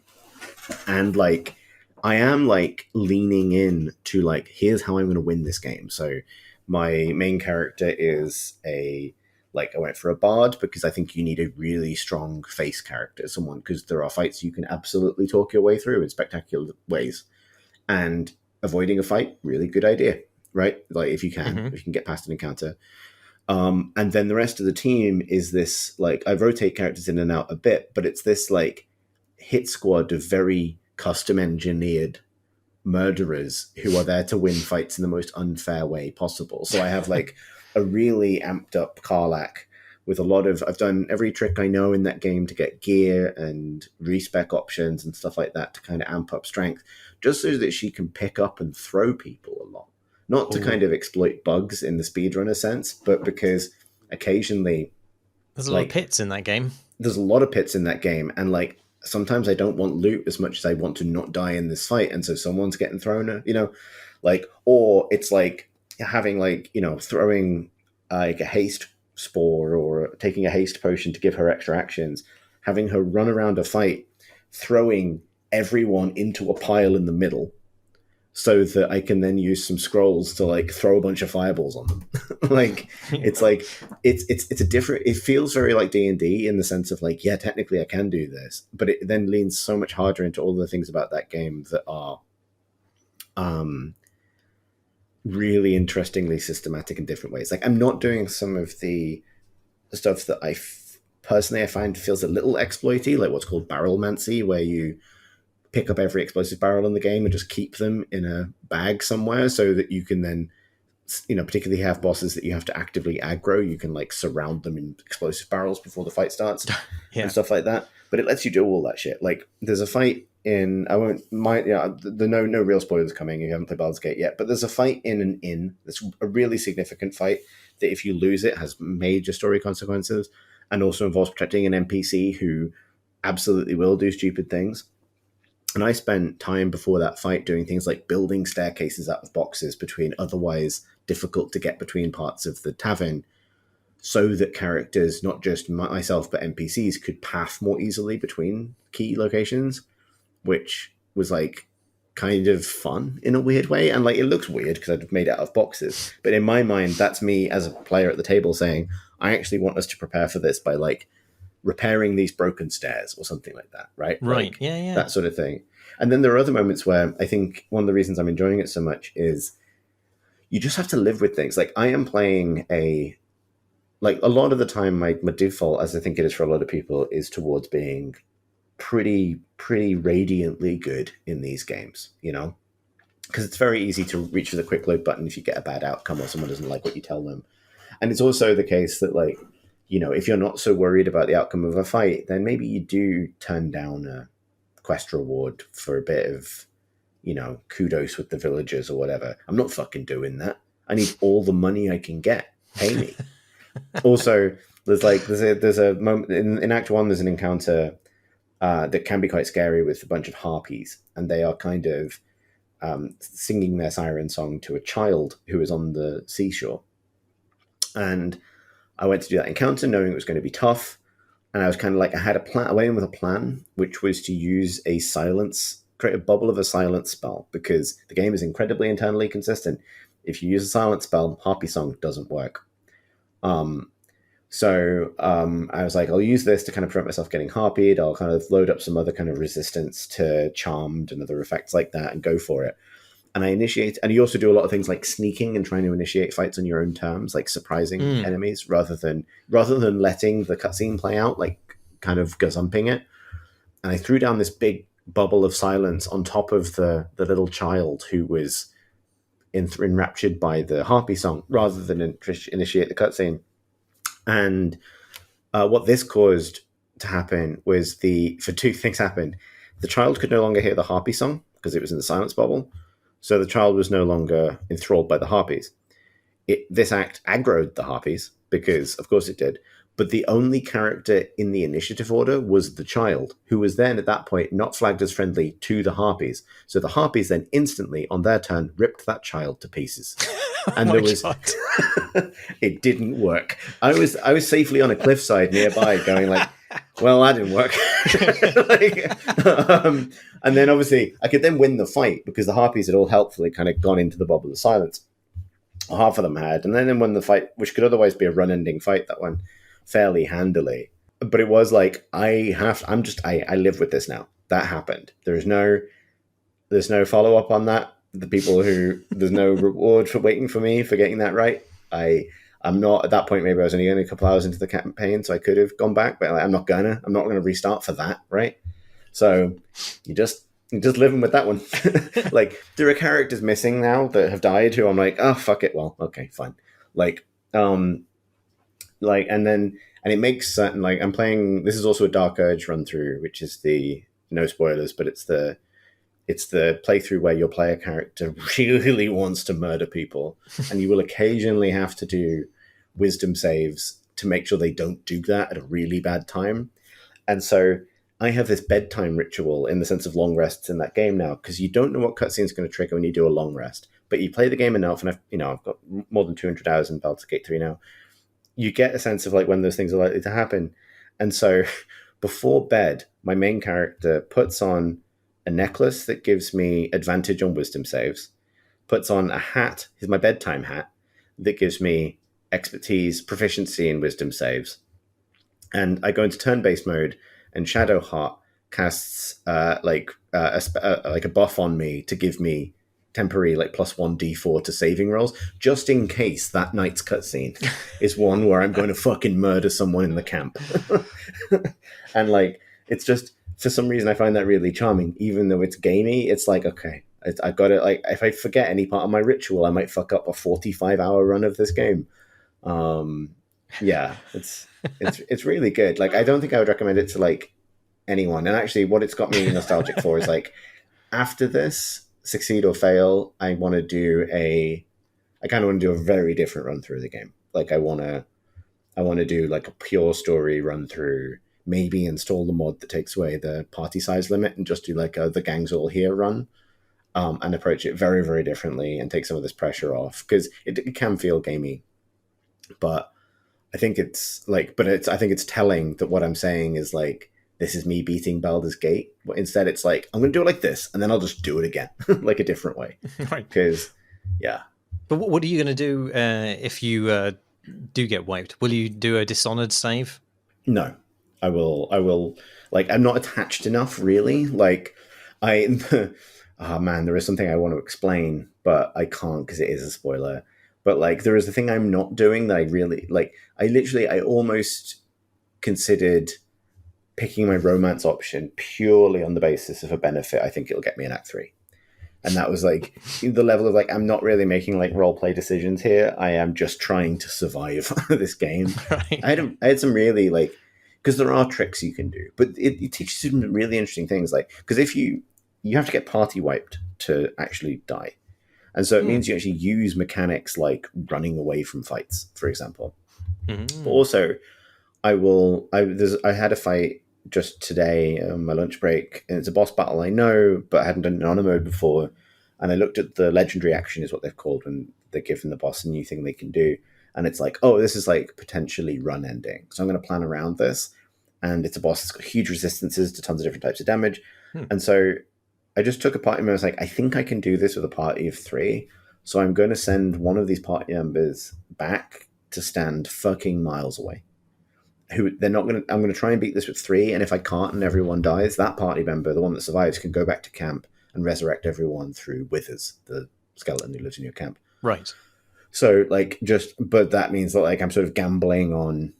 and like I am like leaning in to like, here's how I'm going to win this game. So my main character is a Like I went for a bard because I think you need a really strong face character, someone, because there are fights you can absolutely talk your way through in spectacular ways. And avoiding a fight, really good idea, right? Like if you can get past an encounter. And then the rest of the team is this, like, I rotate characters in and out a bit, but it's this like hit squad of very custom engineered murderers who are there to win fights in the most unfair way possible. So I have like a really amped up Karlach with a lot of, I've done every trick I know in that game to get gear and respec options and stuff like that to kind of amp up strength, just so that she can pick up and throw people a lot. Not to kind of exploit bugs in the speedrunner sense, but because occasionally there's a lot of pits in that game. There's a lot of pits in that game, and like sometimes I don't want loot as much as I want to not die in this fight, and so someone's getting thrown, you know, like, or it's like having like, you know, throwing like a haste spore or taking a haste potion to give her extra actions, having her run around a fight, throwing everyone into a pile in the middle, so that I can then use some scrolls to like throw a bunch of fireballs on them. Like it's like it's a different, it feels very like D&D in the sense of like, yeah, technically I can do this, but it then leans so much harder into all the things about that game that are really interestingly systematic in different ways. Like I'm not doing some of the stuff that personally I find feels a little exploity, like what's called barrelmancy, where you pick up every explosive barrel in the game and just keep them in a bag somewhere so that you can then, you know, particularly have bosses that you have to actively aggro, you can like surround them in explosive barrels before the fight starts and stuff like that. But it lets you do all that shit. Like there's a fight in, I won't mind, no real spoilers coming if you haven't played Baldur's Gate yet, but there's a fight in an inn that's a really significant fight that if you lose it has major story consequences and also involves protecting an NPC who absolutely will do stupid things. And I spent time before that fight doing things like building staircases out of boxes between otherwise difficult to get between parts of the tavern, so that characters, not just myself, but NPCs, could path more easily between key locations, which was like kind of fun in a weird way. And like it looks weird because I've made it out of boxes. But in my mind, that's me as a player at the table saying, I actually want us to prepare for this by like repairing these broken stairs or something like that, right? Right. Like, yeah. That sort of thing. And then there are other moments where I think one of the reasons I'm enjoying it so much is you just have to live with things. Like I am playing a lot of the time, my default, as I think it is for a lot of people, is towards being pretty radiantly good in these games, you know? Because it's very easy to reach for the quick load button if you get a bad outcome or someone doesn't like what you tell them. And it's also the case that like, you know, if you're not so worried about the outcome of a fight, then maybe you do turn down a quest reward for a bit of, you know, kudos with the villagers or whatever. I'm not fucking doing that. I need all the money I can get. Pay me. Also, there's a moment in Act 1, there's an encounter that can be quite scary with a bunch of harpies, and they are kind of singing their siren song to a child who is on the seashore. And I went to do that encounter knowing it was going to be tough. And I was kind of like, I had a plan, I went in with a plan, which was to use create a bubble of a silence spell, because the game is incredibly internally consistent. If you use a silence spell, Harpy Song doesn't work. So I was like, I'll use this to kind of prevent myself getting harpied. I'll kind of load up some other kind of resistance to charmed and other effects like that and go for it. And I initiate, and you also do a lot of things like sneaking and trying to initiate fights on your own terms, like surprising enemies rather than letting the cutscene play out, like kind of gazumping it. And I threw down this big bubble of silence on top of the little child who was enraptured by the harpy song rather than initiate the cutscene. And what this caused to happen was for two things happened. The child could no longer hear the harpy song because it was in the silence bubble. So the child was no longer enthralled by the harpies. This act aggroed the harpies, because of course it did. But the only character in the initiative order was the child, who was then at that point not flagged as friendly to the harpies. So the harpies then instantly, on their turn, ripped that child to pieces. And there was it didn't work. I was safely on a cliffside nearby going like, well, that didn't work. And then obviously I could then win the fight because the harpies had all helpfully kind of gone into the bubble of silence. half of them had, and then when the fight, which could otherwise be a run-ending fight, that went fairly handily. But it was like I live with this now. That happened. There's no follow-up on that. There's no reward for waiting for me for getting that right. I'm not at that point. Maybe I was only a couple hours into the campaign, so I could have gone back, but I'm not gonna restart for that, right? So you just living with that one. Like, there are characters missing now that have died who I'm like, oh, fuck it. Well, okay, fine. And it makes certain, like, I'm playing, this is also a Dark Urge run through, which is the, no spoilers, but it's the playthrough where your player character really wants to murder people, and you will occasionally have to do wisdom saves to make sure they don't do that at a really bad time. And so I have this bedtime ritual in the sense of long rests in that game now, because you don't know what cutscene is going to trigger when you do a long rest. But you play the game enough, and I've got more than 200 hours in Baldur's Gate 3 now. You get a sense of like when those things are likely to happen. And so before bed, my main character puts on a necklace that gives me advantage on wisdom saves, puts on a hat, is my bedtime hat, that gives me expertise, proficiency in wisdom saves. And I go into turn-based mode, and Shadowheart casts like a buff on me to give me temporary like +1 d4 to saving rolls, just in case that night's cutscene is one where I'm going to fucking murder someone in the camp. And like, it's just, for some reason I find that really charming, even though it's gamey. It's like, okay, I've got it. Like, if I forget any part of my ritual, I might fuck up a 45-hour run of this game. Yeah, it's really good. Like, I don't think I would recommend it to like anyone. And actually, what it's got me nostalgic for is like, after this, succeed or fail, I kind of want to do a very different run through the game. Like, I want to do like a pure story run through. Maybe install the mod that takes away the party size limit and just do like the gangs all here run, and approach it very, very differently and take some of this pressure off, because it can feel gamey. But I think it's telling that what I'm saying is like, this is me beating Baldur's Gate. But instead, it's like, I'm going to do it like this, and then I'll just do it again, like a different way. Right. Because, yeah. But what are you going to do if you do get wiped? Will you do a dishonored save? No, I will. Like, I'm not attached enough, really. Like, oh man, there is something I want to explain, but I can't because it is a spoiler. But like, there is a thing I'm not doing that I really like. I almost considered picking my romance option purely on the basis of a benefit. I think it'll get me an Act 3. And that was like the level of like, I'm not really making like role play decisions here. I am just trying to survive this game. Right. I had some really like, because there are tricks you can do, but it teaches you some really interesting things. Like, because if you have to get party wiped to actually die. And so it means you actually use mechanics like running away from fights, for example. But also, I had a fight just today on my lunch break, and it's a boss battle I know, but I hadn't done honor mode before. And I looked at the legendary action, is what they've called when they're giving the boss a new thing they can do. And it's like, oh, this is like potentially run ending. So I'm going to plan around this. And it's a boss that's got huge resistances to tons of different types of damage. And so I just took a party member. I was like, I think I can do this with a party of 3. So I'm going to send one of these party members back to stand fucking miles away. I'm going to try and beat this with 3. And if I can't and everyone dies, that party member, the one that survives, can go back to camp and resurrect everyone through Withers, the skeleton who lives in your camp. Right. So like, but that means that like, I'm sort of gambling on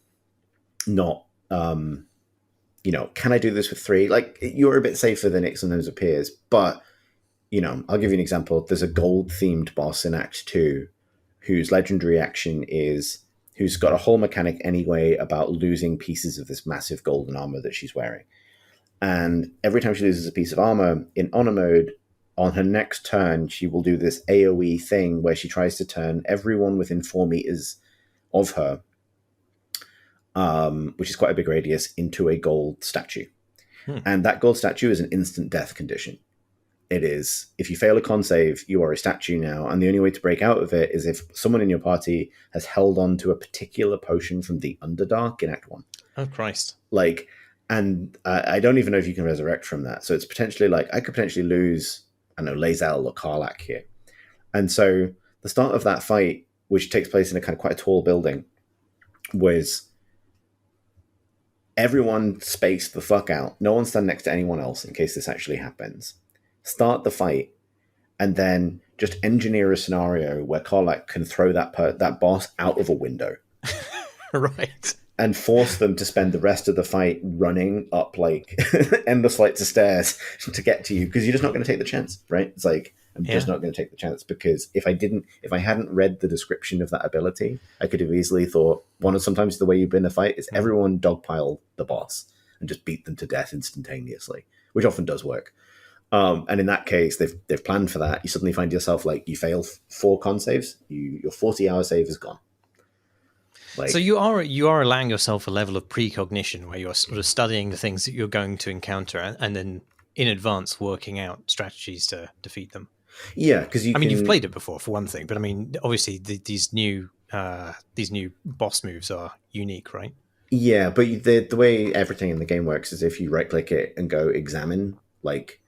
not, can I do this with 3? Like, you're a bit safer than it sometimes appears, but I'll give you an example. There's a gold themed boss in Act 2 whose legendary action is, who's got a whole mechanic anyway about losing pieces of this massive golden armor that she's wearing. And every time she loses a piece of armor in honor mode, on her next turn, she will do this AoE thing where she tries to turn everyone within 4 meters of her, which is quite a big radius, into a gold statue. And that gold statue is an instant death condition. It is, if you fail a con save, you are a statue now, and the only way to break out of it is if someone in your party has held on to a particular potion from the Underdark in Act 1. Oh, Christ. Like, and I don't even know if you can resurrect from that. So it's potentially like, I could potentially lose, I don't know, Lae'zel or Karlach here. And so the start of that fight which takes place in a kind of quite a tall building, was everyone spaced the fuck out. No one stand next to anyone else in case this actually happens. Start the fight, and then just engineer a scenario where Karlak can throw that boss out of a window. Right. And force them to spend the rest of the fight running up like endless flights of stairs to get to you, because you're just not going to take the chance, right? It's like, I'm just not going to take the chance, because if I hadn't read the description of that ability, I could have easily thought sometimes the way you win a fight is everyone dogpile the boss and just beat them to death instantaneously, which often does work. And in that case, they've planned for that. You suddenly find yourself like you fail 4 con saves, your 40-hour save is gone. Like, so you are allowing yourself a level of precognition where you're sort of studying the things that you're going to encounter and then in advance working out strategies to defeat them. Yeah, because you've played it before for one thing, but I mean, obviously these new boss moves are unique, right? Yeah, but the way everything in the game works is if you right click it and go examine, like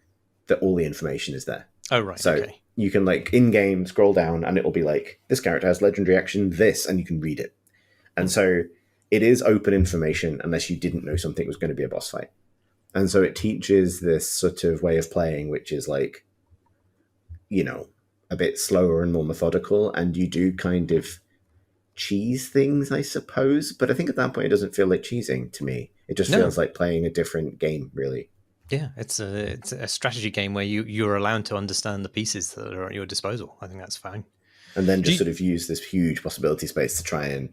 all the information is there. Oh right, so okay. You can like in game scroll down and it will be like, this character has legendary action this, and you can read it. And so it is open information unless you didn't know something was going to be a boss fight. And so it teaches this sort of way of playing, which is like, a bit slower and more methodical. And you do kind of cheese things, I suppose. But I think at that point, it doesn't feel like cheesing to me. It just feels like playing a different game, really. Yeah, it's a strategy game where you're allowed to understand the pieces that are at your disposal. I think that's fine. And then just sort of use this huge possibility space to try and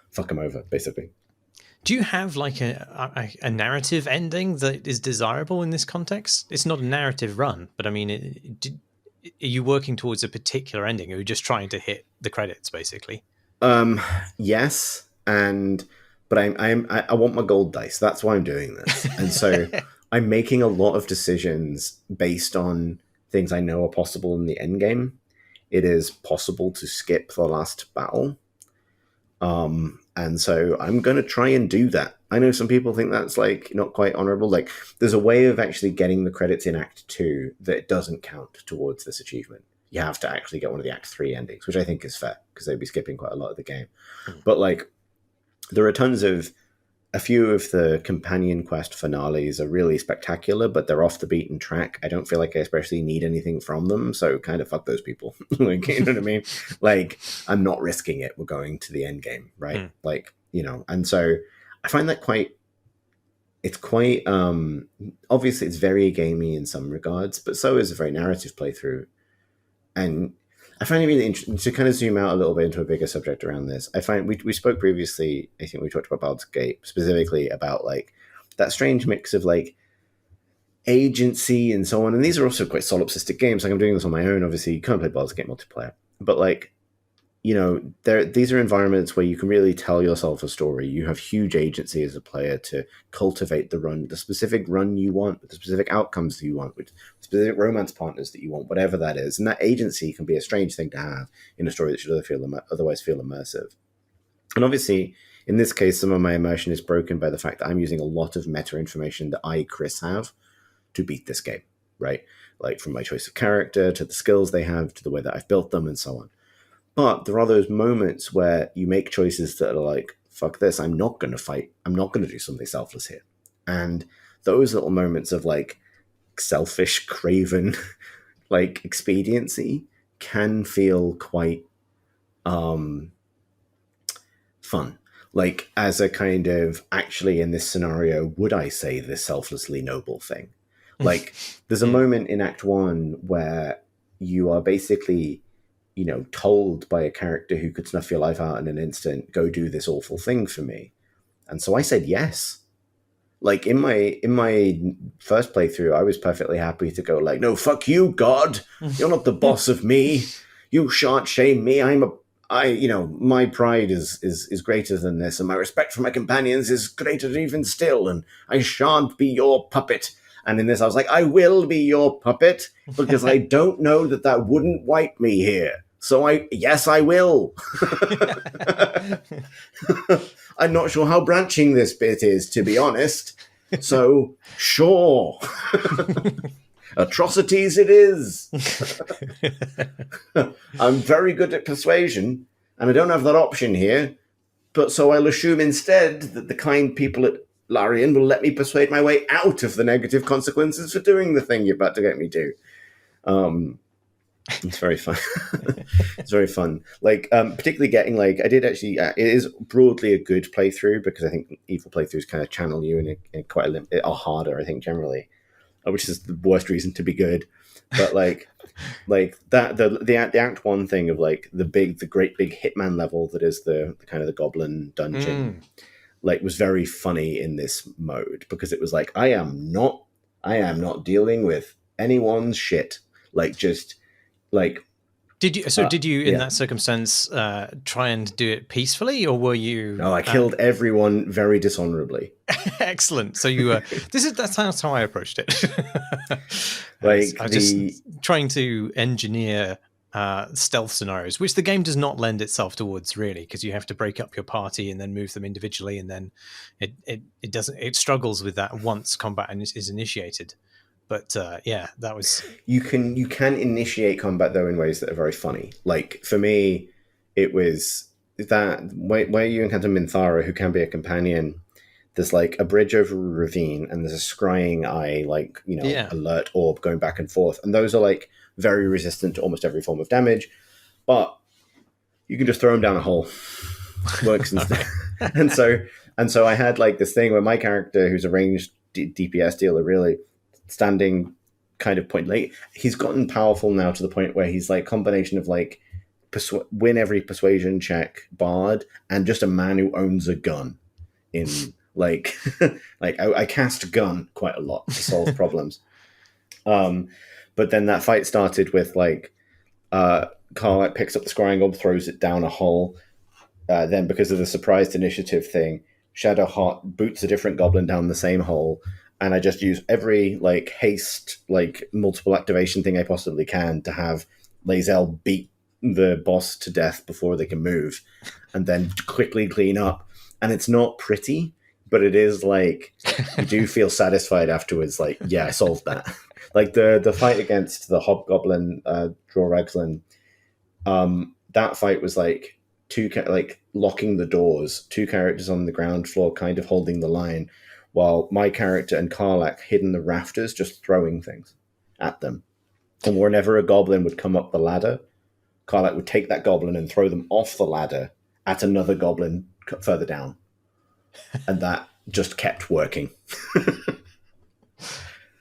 fuck them over, basically. Do you have like a narrative ending that is desirable in this context? It's not a narrative run, but I mean, are you working towards a particular ending, or are you just trying to hit the credits, basically? Yes, but I want my gold dice. That's why I'm doing this, and so I'm making a lot of decisions based on things I know are possible in the end game. It is possible to skip the last battle. And so I'm going to try and do that. I know some people think that's like not quite honorable. Like there's a way of actually getting the credits in Act 2 that doesn't count towards this achievement. You have to actually get one of the Act 3 endings, which I think is fair because they'd be skipping quite a lot of the game. But like there are a few of the companion quest finales are really spectacular, but they're off the beaten track. I don't feel like I especially need anything from them, so kind of fuck those people. Like, you know what I mean? Like, I'm not risking it. We're going to the end game, right? Like, and so I find that it's quite, obviously it's very gamey in some regards, but so is a very narrative playthrough. And I find it really interesting to kind of zoom out a little bit into a bigger subject around this. I find we spoke previously, I think we talked about Baldur's Gate, specifically about like that strange mix of like agency and so on. And these are also quite solipsistic games. Like I'm doing this on my own. Obviously, you can't play Baldur's Gate multiplayer. But like, these are environments where you can really tell yourself a story. You have huge agency as a player to cultivate the specific run you want, with the specific outcomes that you want, with specific romance partners that you want, whatever that is. And that agency can be a strange thing to have in a story that should otherwise feel immersive. And obviously, in this case, some of my immersion is broken by the fact that I'm using a lot of meta information that Chris, have to beat this game, right? Like from my choice of character to the skills they have to the way that I've built them and so on. But there are those moments where you make choices that are like, fuck this, I'm not going to fight. I'm not going to do something selfless here. And those little moments of like selfish, craven, like expediency can feel quite fun. Like as a kind of, actually in this scenario, would I say this selflessly noble thing? Like there's a moment in Act 1 where you are basically told by a character who could snuff your life out in an instant, go do this awful thing for me. And so I said yes. Like in my first playthrough, I was perfectly happy to go like, no, fuck you, God. You're not the boss of me. You shan't shame me. My pride is greater than this, and my respect for my companions is greater even still, and I shan't be your puppet. And in this, I was like, I will be your puppet, because I don't know that wouldn't wipe me here. So yes, I will. I'm not sure how branching this bit is, to be honest. So, sure. Atrocities it is. I'm very good at persuasion, and I don't have that option here. But so I'll assume instead that the kind people at Larian will let me persuade my way out of the negative consequences for doing the thing you're about to get me to. It's very fun. It's very fun. Like, particularly getting like, I did actually, it is broadly a good playthrough because I think evil playthroughs kind of channel you in quite are harder, I think, generally, which is the worst reason to be good. But like that, the Act 1 thing of like the great big hitman level that is the kind of the goblin dungeon, like was very funny in this mode because it was like, I am not dealing with anyone's shit. Like, just like, did you in that circumstance try and do it peacefully, or were you? Oh, I killed everyone very dishonorably. Excellent. So you that's how I approached it. Like, I was just trying to engineer stealth scenarios, which the game does not lend itself towards really, because you have to break up your party and then move them individually, and then it struggles with that once combat is initiated. But yeah, that was... You can initiate combat, though, in ways that are very funny. Like, for me, it was that where you encounter Minthara, who can be a companion, there's, like, a bridge over a ravine, and there's a scrying eye, like, alert orb going back and forth. And those are, like, very resistant to almost every form of damage. But you can just throw them down a hole. Works instead. And so I had, like, this thing where my character, who's a ranged DPS dealer, really... standing kind of point, like he's gotten powerful now to the point where he's like combination of like win every persuasion check bard and just a man who owns a gun in like like I cast a gun quite a lot to solve problems. But then that fight started with like Carl picks up the scrying orb, throws it down a hole, then because of the surprised initiative thing, Shadowheart boots a different goblin down the same hole. And I just use every like haste, like multiple activation thing I possibly can to have Lae'zel beat the boss to death before they can move, and then quickly clean up. And it's not pretty, but it is like you do feel satisfied afterwards. Like, yeah, I solved that. Like the fight against the hobgoblin, Droragslin, that fight was like locking the doors, two characters on the ground floor, kind of holding the line. While my character and Karlach hid in the rafters, just throwing things at them. And whenever a goblin would come up the ladder, Karlach would take that goblin and throw them off the ladder at another goblin further down. And that just kept working.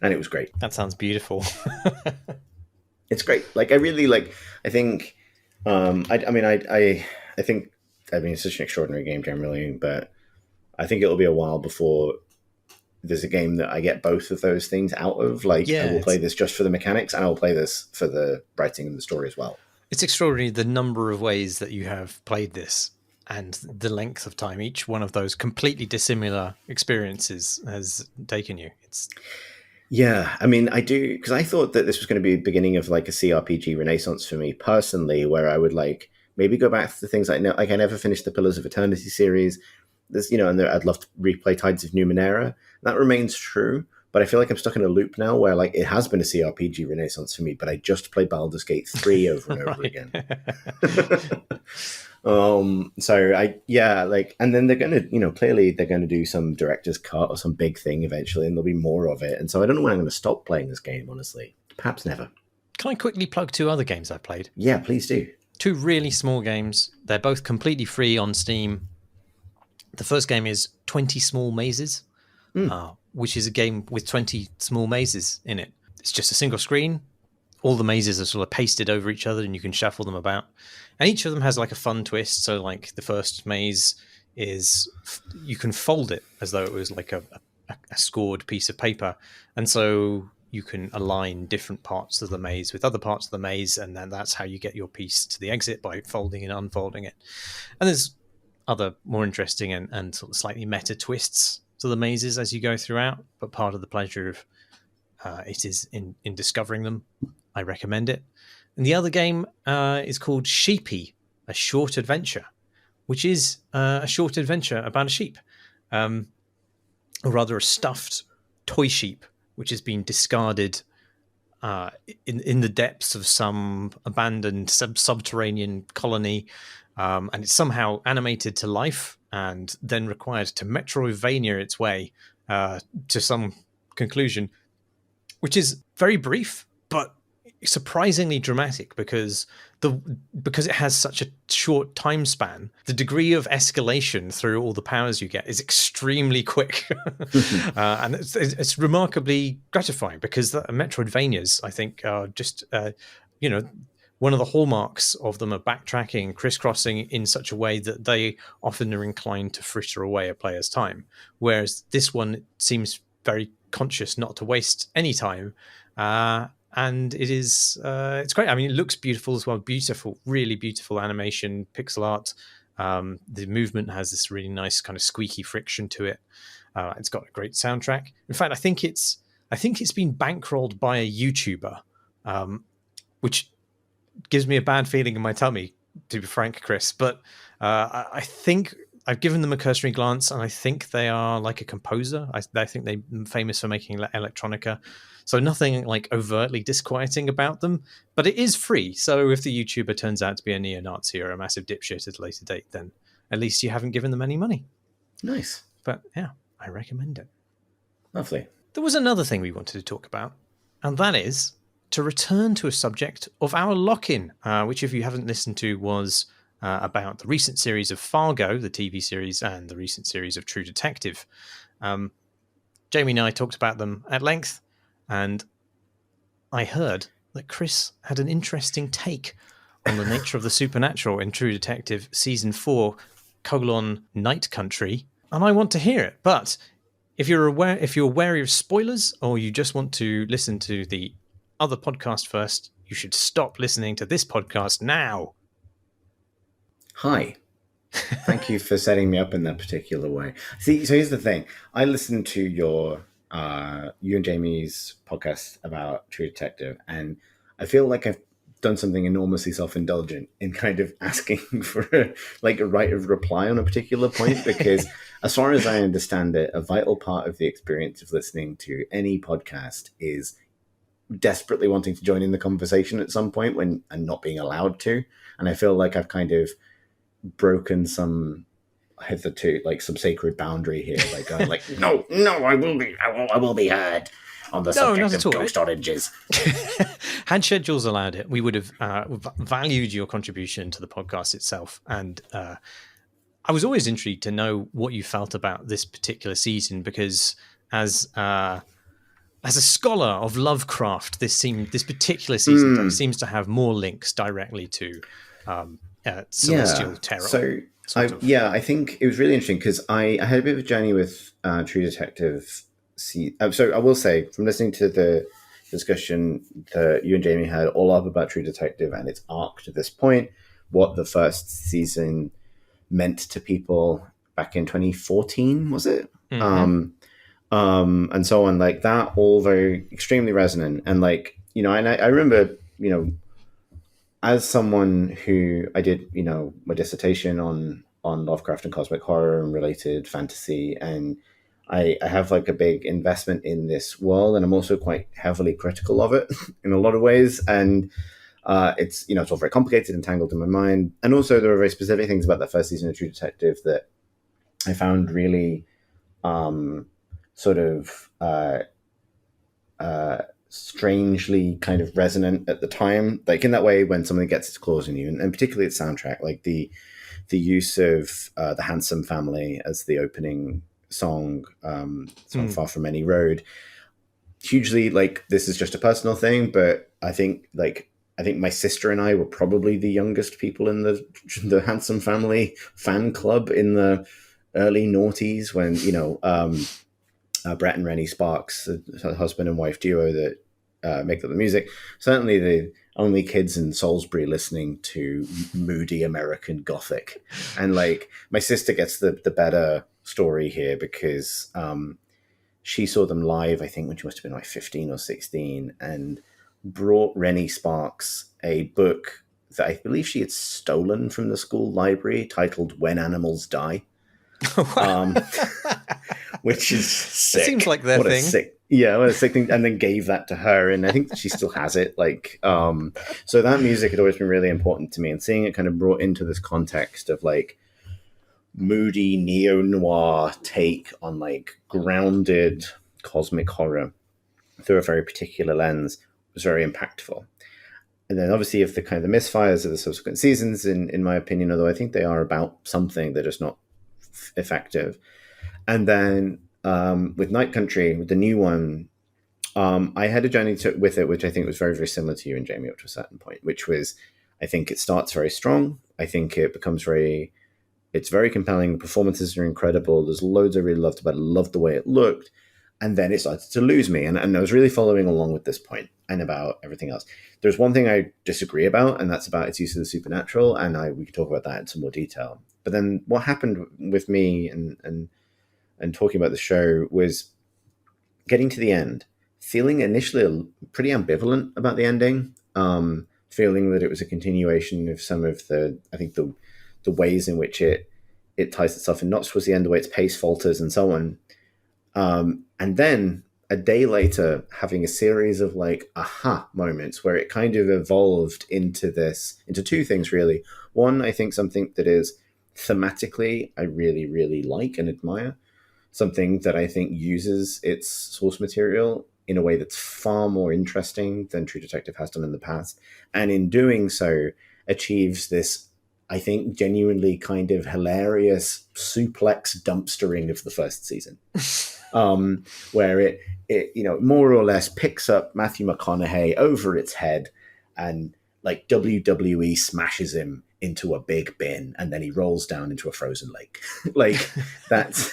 And it was great. That sounds beautiful. It's great. Like, I really like, I think, I think it's such an extraordinary game generally, but I think it'll be a while before there's a game that I get both of those things out of. Like, I will play this just for the mechanics, and I will play this for the writing and the story as well. It's extraordinary the number of ways that you have played this and the length of time each one of those completely dissimilar experiences has taken you. Yeah, I mean, I do, because I thought that this was going to be the beginning of like a CRPG renaissance for me personally, where I would like maybe go back to the things I never finished the Pillars of Eternity series. There's, and I'd love to replay Tides of Numenera. That remains true, but I feel like I'm stuck in a loop now where like it has been a CRPG renaissance for me, but I just play Baldur's Gate 3 over and over again. And then they're going to, clearly they're going to do some director's cut or some big thing eventually, and there'll be more of it. And so I don't know when I'm going to stop playing this game, honestly. Perhaps never. Can I quickly plug two other games I've played? Yeah, please do. Two really small games. They're both completely free on Steam. The first game is 20 Small Mazes, which is a game with 20 small mazes in it. It's just a single screen. All the mazes are sort of pasted over each other and you can shuffle them about. And each of them has like a fun twist. So like the first maze is you can fold it as though it was like a scored piece of paper. And so you can align different parts of the maze with other parts of the maze. And then that's how you get your piece to the exit, by folding and unfolding it. And there's other more interesting and sort of slightly meta twists to the mazes as you go throughout, but part of the pleasure of it is in discovering them. I recommend it. And the other game is called Sheepy, a short adventure, which is a short adventure about a sheep, or rather a stuffed toy sheep, which has been discarded in the depths of some abandoned subterranean colony and it's somehow animated to life and then required to Metroidvania its way to some conclusion, which is very brief but surprisingly dramatic because it has such a short time span. The degree of escalation through all the powers you get is extremely quick, and it's remarkably gratifying because the Metroidvanias, I think, are just one of the hallmarks of them are backtracking, crisscrossing in such a way that they often are inclined to fritter away a player's time, whereas this one seems very conscious not to waste any time. And it is it's great. I mean, it looks beautiful as well. Beautiful, really beautiful animation, pixel art. The movement has this really nice kind of squeaky friction to it. It's got a great soundtrack. In fact, I think it's been bankrolled by a YouTuber, which gives me a bad feeling in my tummy, to be frank, Chris. But I think I've given them a cursory glance, and I think they are like a composer. I think they're famous for making electronica. So nothing like overtly disquieting about them, but it is free. So if the YouTuber turns out to be a neo-Nazi or a massive dipshit at a later date, then at least you haven't given them any money. Nice. But yeah, I recommend it. Lovely. There was another thing we wanted to talk about, and that is to return to a subject of our lock-in, which if you haven't listened to was about the recent series of Fargo, the TV series, and the recent series of True Detective. Jamie and I talked about them at length, and I heard that Chris had an interesting take on the nature of the supernatural in True Detective Season 4, Night Country, and I want to hear it. But if you're wary of spoilers, or you just want to listen to the other podcast first, you should stop listening to this podcast now. Hi. Thank you for setting me up in that particular way. See, so here's the thing. I listened to you and Jamie's podcast about True Detective, and I feel like I've done something enormously self-indulgent in kind of asking for a right of reply on a particular point, because as far as I understand it, a vital part of the experience of listening to any podcast is desperately wanting to join in the conversation at some point and not being allowed to. And I feel like I've kind of broken some hitherto some sacred boundary here, no, I will be heard on the subject of ghost oranges. Had schedules allowed it, we would have valued your contribution to the podcast itself. And I was always intrigued to know what you felt about this particular season, because as a scholar of Lovecraft, this particular season seems to have more links directly to celestial terror. So I think it was really interesting because I had a bit of a journey with True Detective. So I will say, from listening to the discussion that you and Jamie had all up about True Detective and its arc to this point, what the first season meant to people back in 2014, was it? Mm-hmm. And so on, like that, all very extremely resonant. And and I remember, as someone who I did, my dissertation on Lovecraft and cosmic horror and related fantasy, and I have a big investment in this world, and I'm also quite heavily critical of it in a lot of ways. And it's it's all very complicated and tangled in my mind. And also there are very specific things about that first season of True Detective that I found really strangely kind of resonant at the time, in that way when something gets its claws in you, and particularly its soundtrack, the use of the Handsome Family as the opening song Far From Any Road. Hugely, this is just a personal thing, but I think my sister and I were probably the youngest people in the Handsome Family fan club in the early noughties, when Brett and Rennie Sparks, the husband and wife duo that make up the music, certainly the only kids in Salisbury listening to moody American Gothic. And my sister gets the better story here, because she saw them live, I think, when she must have been 15 or 16, and brought Rennie Sparks a book that I believe she had stolen from the school library, titled When Animals Die. Which is sick. It seems like their thing. Yeah, well, it's like, and then gave that to her, and I think she still has it. Like, so that music had always been really important to me, and seeing it kind of brought into this context of like moody neo noir take on like grounded cosmic horror through a very particular lens was very impactful. And then obviously, if the kind of the misfires of the subsequent seasons, in my opinion, although I think they are about something, they're just not effective. And then with Night Country, with the new one, I had a journey with it, which I think was very, very similar to you and Jamie up to a certain point, which was, I think it starts very strong. I think it becomes it's very compelling. The performances are incredible. There's loads I really loved about it. I loved the way it looked. And then it started to lose me. And I was really following along with this point and about everything else. There's one thing I disagree about, and that's about its use of the supernatural. And we could talk about that in some more detail. But then what happened with me and talking about the show was getting to the end, feeling initially pretty ambivalent about the ending, feeling that it was a continuation of some of the ways in which it ties itself in knots towards the end, the way its pace falters and so on. And then a day later, having a series of like aha moments where it kind of evolved into two things really. One, I think something that is thematically I really, really like and admire. Something that I think uses its source material in a way that's far more interesting than True Detective has done in the past. And in doing so, achieves this, I think, genuinely kind of hilarious suplex dumpstering of the first season. Where it more or less picks up Matthew McConaughey over its head and like WWE smashes him into a big bin and then he rolls down into a frozen lake. Like that's...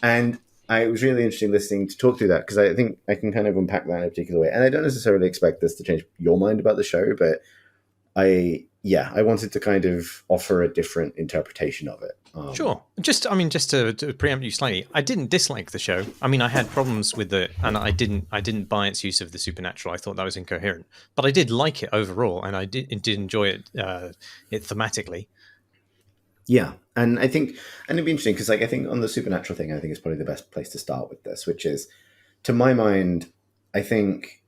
And it was really interesting listening to talk through that because I think I can kind of unpack that in a particular way. And I don't necessarily expect this to change your mind about the show, but I wanted to kind of offer a different interpretation of it. Sure. Just to preempt you slightly, I didn't dislike the show. I mean, I had problems with it, and I didn't buy its use of the supernatural. I thought that was incoherent, but I did like it overall, and I did enjoy it thematically. Yeah, and I think, and it'd be interesting because, like, I think on the supernatural thing, I think it's probably the best place to start with this, which is, to my mind, I think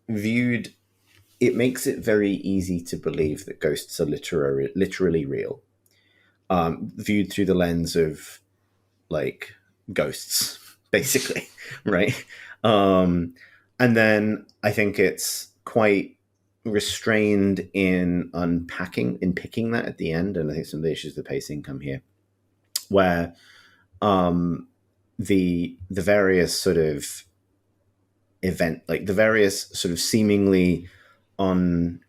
viewed, it makes it very easy to believe that ghosts are literally real, viewed through the lens of like ghosts, basically, right? And then I think it's quite restrained in picking that at the end, and I think some of the issues with the pacing come here, where the various sort of the various sort of seemingly sort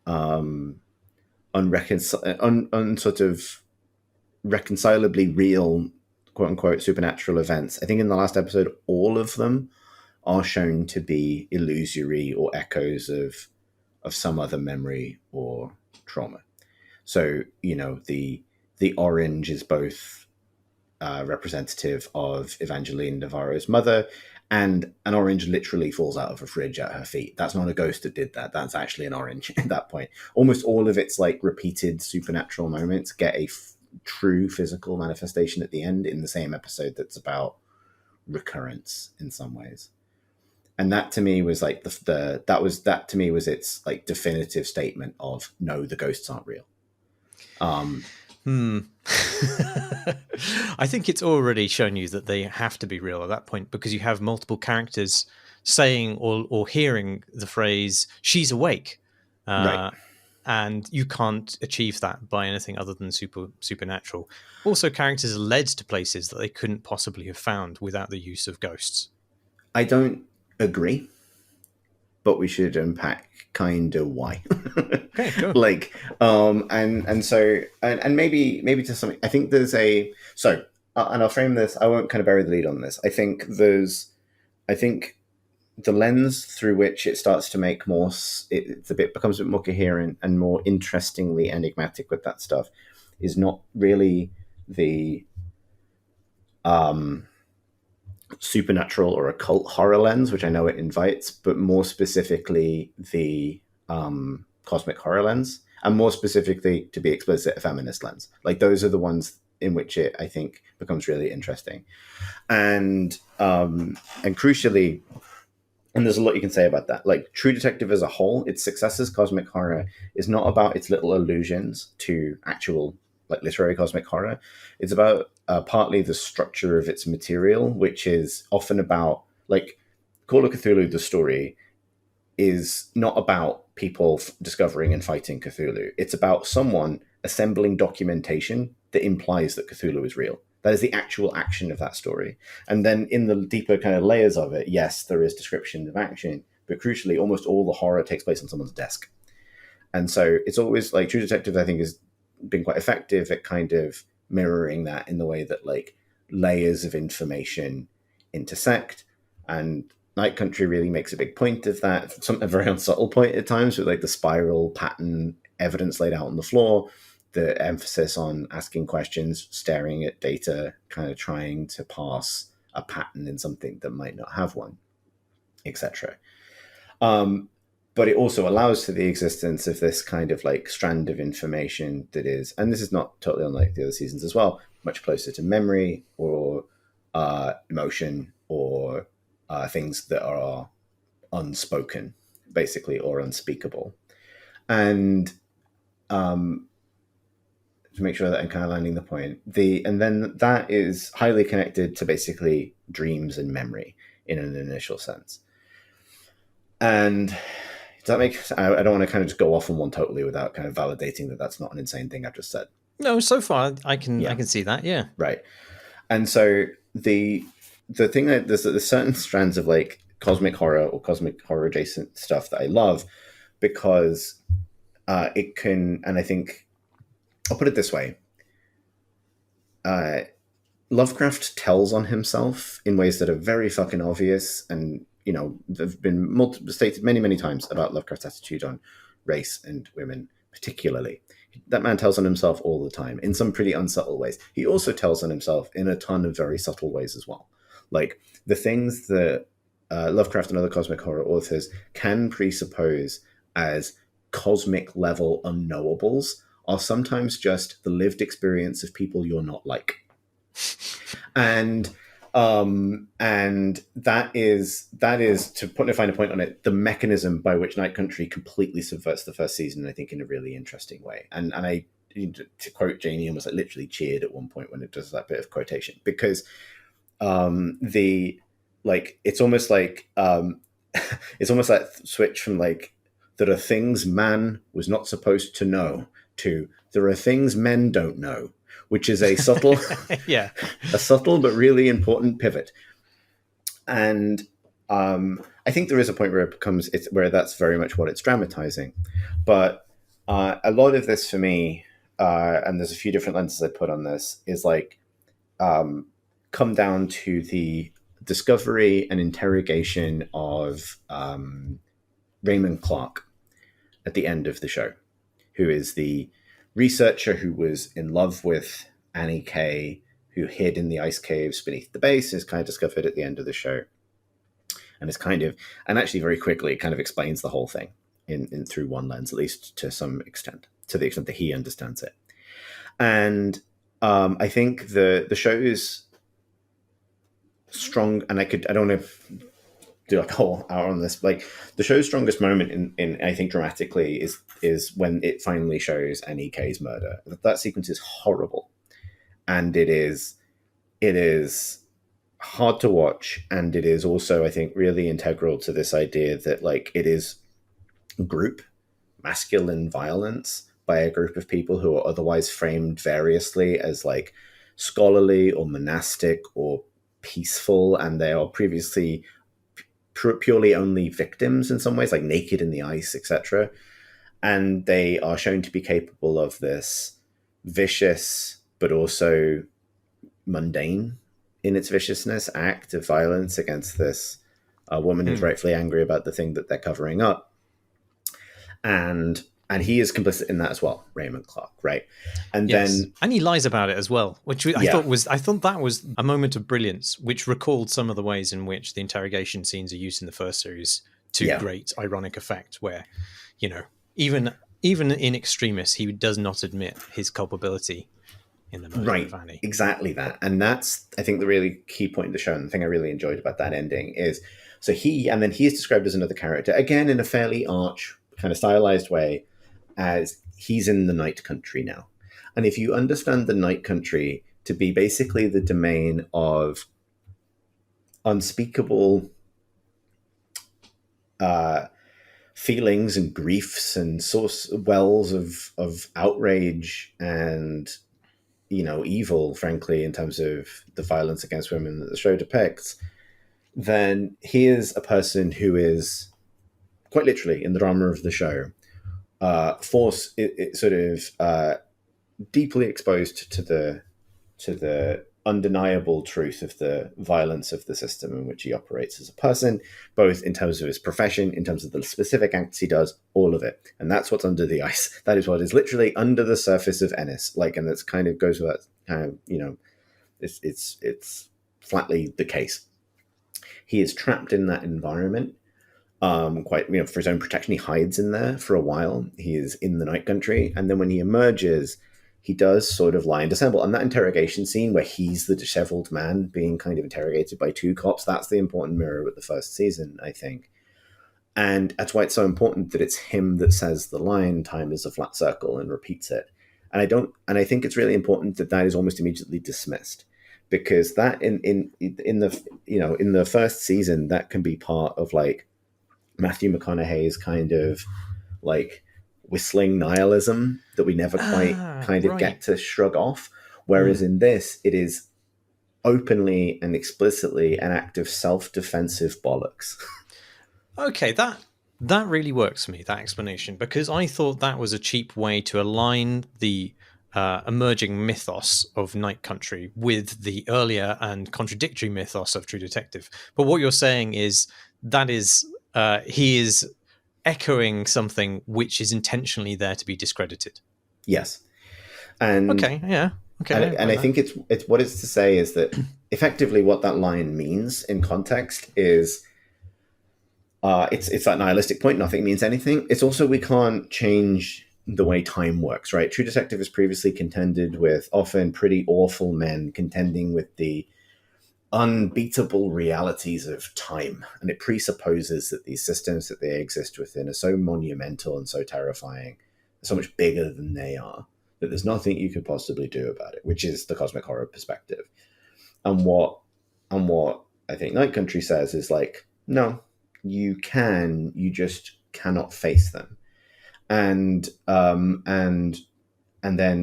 of reconcilably real, quote unquote, supernatural events. I think in the last episode, all of them are shown to be illusory or echoes of some other memory or trauma. So, the orange is both representative of Evangeline Navarro's mother, and an orange literally falls out of a fridge at her feet. That's not a ghost that did that. That's actually an orange at that point. Almost all of its like repeated supernatural moments get a true physical manifestation at the end in the same episode that's about recurrence in some ways. And that to me was like that to me was its like definitive statement of no, the ghosts aren't real. I think it's already shown you that they have to be real at that point because you have multiple characters saying or hearing the phrase "she's awake," Right. And you can't achieve that by anything other than supernatural. Also, characters are led to places that they couldn't possibly have found without the use of ghosts. I don't agree, but we should unpack kind of why. Okay, go. Like, and so maybe to some, I think there's and I'll frame this. I won't kind of bury the lead on this. I think the lens through which it starts to make becomes a bit more coherent and more interestingly enigmatic with that stuff is not really the supernatural or occult horror lens, which I know it invites, but more specifically the cosmic horror lens, and more specifically, to be explicit, a feminist lens. Like those are the ones in which it, I think, becomes really interesting. And crucially, and there's a lot you can say about that. Like True Detective as a whole, its success as cosmic horror is not about its little allusions to actual like literary cosmic horror. It's about partly the structure of its material, which is often about like Call of Cthulhu, the story, is not about people discovering and fighting Cthulhu. It's about someone assembling documentation that implies that Cthulhu is real. That is the actual action of that story. And then in the deeper kind of layers of it, yes, there is description of action, but crucially, almost all the horror takes place on someone's desk. And so it's always like True Detective, I think, has been quite effective at kind of mirroring that in the way that like layers of information intersect. And Night Country really makes a big point of that, a very unsubtle point at times, with like the spiral pattern evidence laid out on the floor, the emphasis on asking questions, staring at data, kind of trying to parse a pattern in something that might not have one, etc. But it also allows for the existence of this kind of like strand of information that is, and this is not totally unlike the other seasons as well, much closer to memory or emotion or things that are unspoken, basically, or unspeakable. And to make sure that I'm kind of landing the point, and then that is highly connected to basically dreams and memory in an initial sense. And does that make? I don't want to kind of just go off on one totally without kind of validating that that's not an insane thing I've just said. No, so far I can see that. Yeah, right. And so the thing that there's certain strands of like cosmic horror or cosmic horror adjacent stuff that I love because it can, and I think I'll put it this way. Lovecraft tells on himself in ways that are very fucking obvious, and you know, there've been stated many times about Lovecraft's attitude on race and women, particularly. That man tells on himself all the time in some pretty unsubtle ways. He also tells on himself in a ton of very subtle ways as well. Like the things that Lovecraft and other cosmic horror authors can presuppose as cosmic level unknowables are sometimes just the lived experience of people you're not like. And that is to put a finer point on it, the mechanism by which Night Country completely subverts the first season, I think, in a really interesting way. And I, to quote Jamie, almost like literally cheered at one point when it does that bit of quotation, because it's almost like it's almost like switch from like there are things man was not supposed to know to there are things men don't know, which is a subtle, yeah, a subtle but really important pivot. And I think there is a point where it becomes where that's very much what it's dramatizing. But a lot of this for me, and there's a few different lenses I put on this, is like come down to the discovery and interrogation of Raymond Clark at the end of the show, who is the researcher who was in love with Annie Kay, who hid in the ice caves beneath the base, is kind of discovered at the end of the show. And it's kind of, and actually very quickly, it kind of explains the whole thing in through one lens, at least to some extent, to the extent that he understands it. And I think the show is strong, and I don't want to do like a whole hour on this. Like the show's strongest moment in I think dramatically is when it finally shows Annie Kay's murder. That sequence is horrible, and it is hard to watch, and it is also, I think, really integral to this idea that like it is group masculine violence by a group of people who are otherwise framed variously as like scholarly or monastic or peaceful, and they are previously purely only victims in some ways, like naked in the ice, etc. And they are shown to be capable of this vicious but also mundane in its viciousness act of violence against this woman who's rightfully angry about the thing that they're covering up. And he is complicit in that as well, Raymond Clark, right? And yes. then and he lies about it as well, which I thought that was a moment of brilliance, which recalled some of the ways in which the interrogation scenes are used in the first series to great ironic effect, where, you know, even in extremis, he does not admit his culpability in the murder Right, of Annie. exactly that. And that's, I think, the really key point of the show. And the thing I really enjoyed about that ending is, so he is described as another character, again, in a fairly arch, kind of stylized way, as he's in the Night Country now. And if you understand the Night Country to be basically the domain of unspeakable feelings and griefs and source wells of outrage and, you know, evil, frankly, in terms of the violence against women that the show depicts, then he is a person who is quite literally, in the drama of the show, deeply exposed to the undeniable truth of the violence of the system in which he operates as a person, both in terms of his profession, in terms of the specific acts he does, all of it. And that's what's under the ice. That is what is literally under the surface of Ennis. Like, and that's kind of goes without kind of, you know, it's flatly the case. He is trapped in that environment. Quite, you know, for his own protection, he hides in there for a while. He is in the Night Country, and then when he emerges, he does sort of lie and dissemble. And that interrogation scene where he's the disheveled man being kind of interrogated by two cops, that's the important mirror with the first season, I think. And that's why it's so important that it's him that says the line, "Time is a flat circle," and repeats it. And I think it's really important that that is almost immediately dismissed, because that in the, you know, in the first season, that can be part of like Matthew McConaughey's kind of like whistling nihilism that we never quite get to shrug off. Whereas in this, it is openly and explicitly an act of self-defensive bollocks. Okay, that really works for me, that explanation, because I thought that was a cheap way to align the emerging mythos of Night Country with the earlier and contradictory mythos of True Detective. But what you're saying is that is he is echoing something which is intentionally there to be discredited. Yes. And okay, yeah. Okay. And I think it's what it's to say is that effectively what that line means in context is it's that nihilistic point, nothing means anything. It's also, we can't change the way time works, right? True Detective has previously contended with often pretty awful men contending with the unbeatable realities of time, and it presupposes that these systems that they exist within are so monumental and so terrifying, so much bigger than they are, that there's nothing you could possibly do about it, which is the cosmic horror perspective. And what I think Night Country says is like, no, you just cannot face them. And then,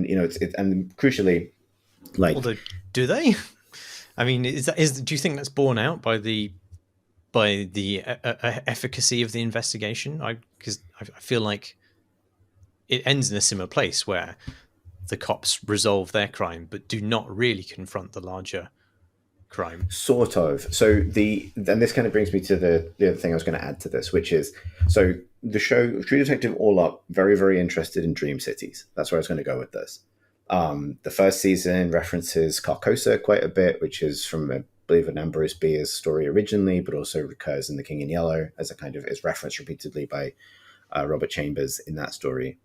you know, and crucially, like, although, do they? I mean, do you think that's borne out by the efficacy of the investigation? Because I feel like it ends in a similar place where the cops resolve their crime but do not really confront the larger crime. Sort of. So then this kind of brings me to the other thing I was going to add to this, which is, so the show True Detective All Up, very, very interested in dream cities. That's where I was going to go with this. The first season references Carcosa quite a bit, which is from, I believe, an Ambrose Bier's story originally, but also recurs in The King in Yellow as a kind of, is referenced repeatedly by Robert Chambers in that story.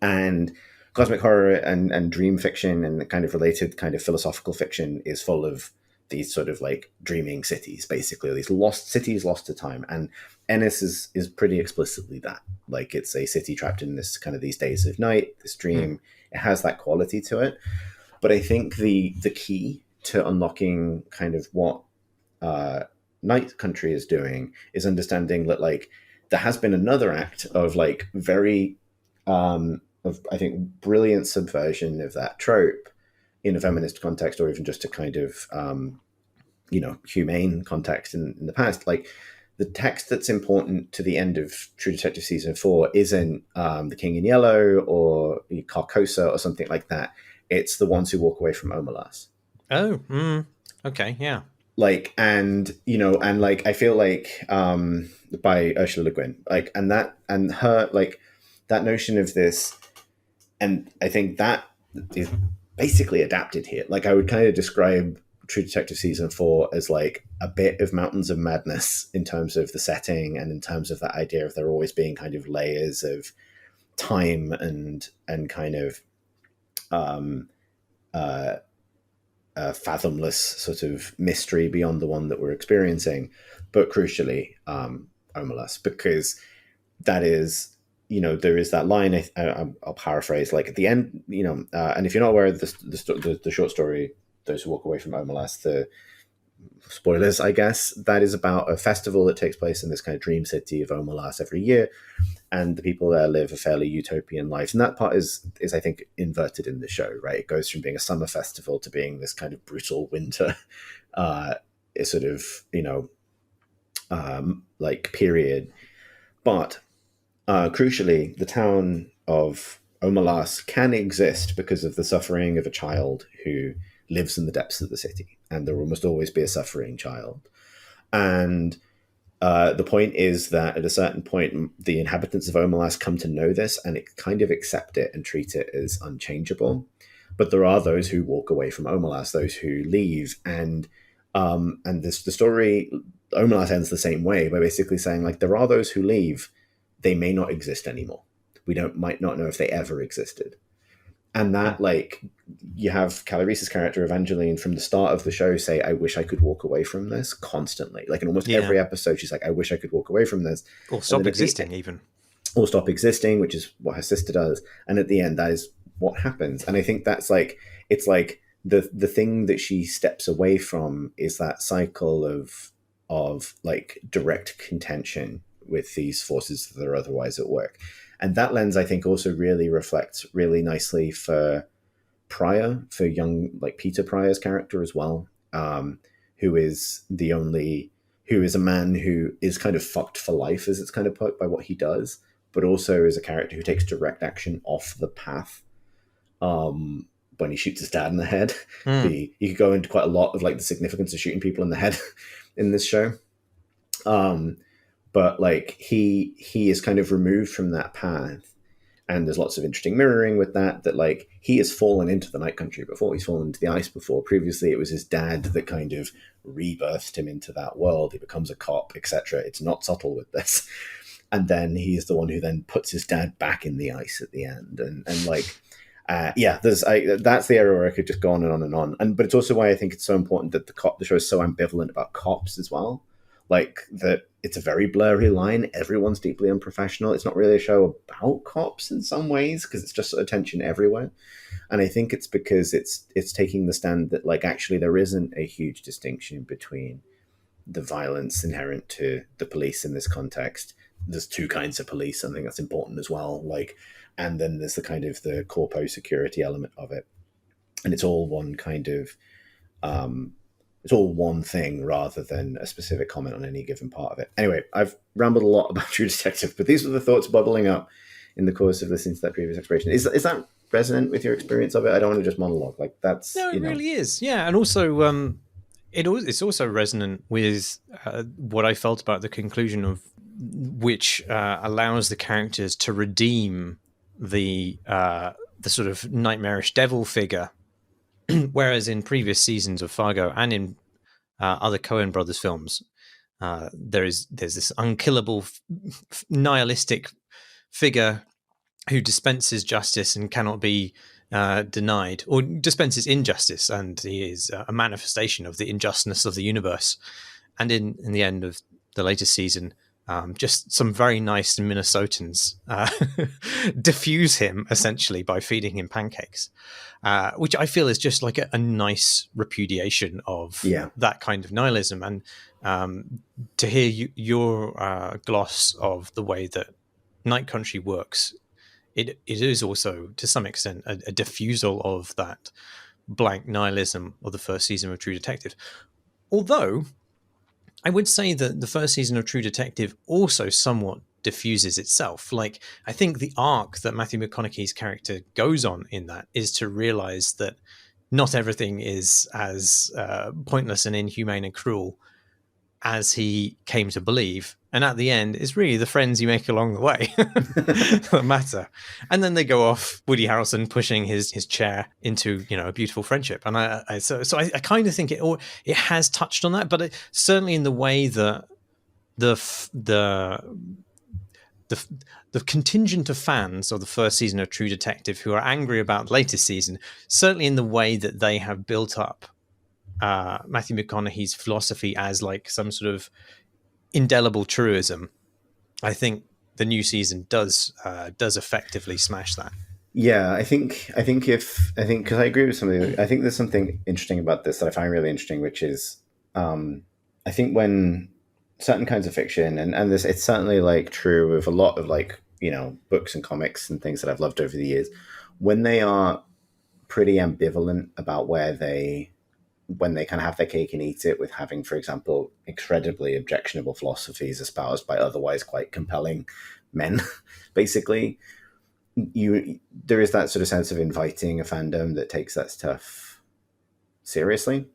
And cosmic horror and dream fiction and the kind of related kind of philosophical fiction is full of these sort of like dreaming cities, basically, these lost cities lost to time. And Ennis is pretty explicitly that. Like, it's a city trapped in this kind of these days of night, this dream. It has that quality to it. But I think the key to unlocking kind of what Night Country is doing is understanding that, like, there has been another act of like very of, I think, brilliant subversion of that trope in a feminist context, or even just a kind of humane context in the past. Like, the text that's important to the end of True Detective season 4 isn't The King in Yellow or Carcosa or something like that. It's The Ones Who Walk Away from Omelas. Oh, okay, yeah. Like, and I feel like by Ursula Le Guin, like, and her, like, that notion of this, and I think that is basically adapted here. Like, I would kind of describe True Detective season 4 as like a bit of Mountains of Madness in terms of the setting and in terms of that idea of there always being kind of layers of time and kind of a fathomless sort of mystery beyond the one that we're experiencing, but crucially, Omelas, because that is, there is that line. I'll paraphrase, like at the end, and if you're not aware of the short story, Those Who Walk Away from Omelas, the spoilers, I guess, that is about a festival that takes place in this kind of dream city of Omelas every year, and the people there live a fairly utopian life. And that part is I think inverted in the show, right? It goes from being a summer festival to being this kind of brutal winter sort of like period. But crucially, the town of Omelas can exist because of the suffering of a child who lives in the depths of the city, and there will almost always be a suffering child. And the point is that at a certain point, the inhabitants of Omelas come to know this and kind of accept it and treat it as unchangeable. But there are those who walk away from Omelas, those who leave, and the story Omelas ends the same way by basically saying, like, there are those who leave, they may not exist anymore. We might not know if they ever existed. And that, like, you have Calarice's character, Evangeline, from the start of the show say, I wish I could walk away from this constantly. Like in almost every episode, she's like, I wish I could walk away from this. Or stop existing even. Or stop existing, which is what her sister does. And at the end, that is what happens. And I think that's like, it's like the thing that she steps away from is that cycle of like direct contention with these forces that are otherwise at work. And that lens, I think, also really reflects really nicely for Pryor, for young, like Peter Pryor's character as well, who is a man who is kind of fucked for life, as it's kind of put, by what he does, but also is a character who takes direct action off the path. When he shoots his dad in the head, you could go into quite a lot of like the significance of shooting people in the head in this show. But like he is kind of removed from that path, and there's lots of interesting mirroring with that like he has fallen into the night country before, he's fallen into the ice before. Previously it was his dad that kind of rebirthed him into that world. He becomes a cop, etc. It's not subtle with this. And then he's the one who then puts his dad back in the ice at the end, and like that's the area where I could just go on and on and on. But it's also why I think it's so important that the show is so ambivalent about cops as well. Like that, it's a very blurry line. Everyone's deeply unprofessional. It's not really a show about cops in some ways, because it's just attention everywhere. And I think it's because it's taking the stand that like actually there isn't a huge distinction between the violence inherent to the police in this context. There's two kinds of police. I think that's important as well. Like, and then there's the kind of the corpo security element of it, and it's all one kind of. It's all one thing rather than a specific comment on any given part of it. Anyway, I've rambled a lot about True Detective, but these were the thoughts bubbling up in the course of listening to that previous exploration. Is that resonant with your experience of it? I don't want to just monologue. Like that's no, it really is. Yeah, and also it's also resonant with what I felt about the conclusion of which allows the characters to redeem the sort of nightmarish devil figure. Whereas in previous seasons of Fargo and in other Coen brothers films, there's this unkillable, nihilistic figure who dispenses justice and cannot be denied, or dispenses injustice, and he is a manifestation of the injustice of the universe. And in the end of the latest season, just some very nice Minnesotans diffuse him essentially by feeding him pancakes, which I feel is just like a nice repudiation of that kind of nihilism. And to hear your gloss of the way that Night Country works, it is also to some extent a diffusal of that blank nihilism of the first season of True Detective. Although I would say that the first season of True Detective also somewhat diffuses itself. Like, I think the arc that Matthew McConaughey's character goes on in that is to realize that not everything is as pointless and inhumane and cruel as he came to believe. And at the end, it's really the friends you make along the way that matter. And then they go off, Woody Harrelson pushing his chair into, a beautiful friendship. And I kind of think it has touched on that, but certainly in the way that the the the contingent of fans of the first season of True Detective who are angry about the latest season, certainly in the way that they have built up Matthew McConaughey's philosophy as like some sort of indelible truism. I think the new season does effectively smash that. Yeah, I think because I agree with something. I think there's something interesting about this that I find really interesting, which is I think when certain kinds of fiction and this, it's certainly like true of a lot of like, you know, books and comics and things that I've loved over the years, when they are pretty ambivalent about when they kind of have their cake and eat it with having, for example, incredibly objectionable philosophies espoused by otherwise quite compelling men, basically, there is that sort of sense of inviting a fandom that takes that stuff seriously.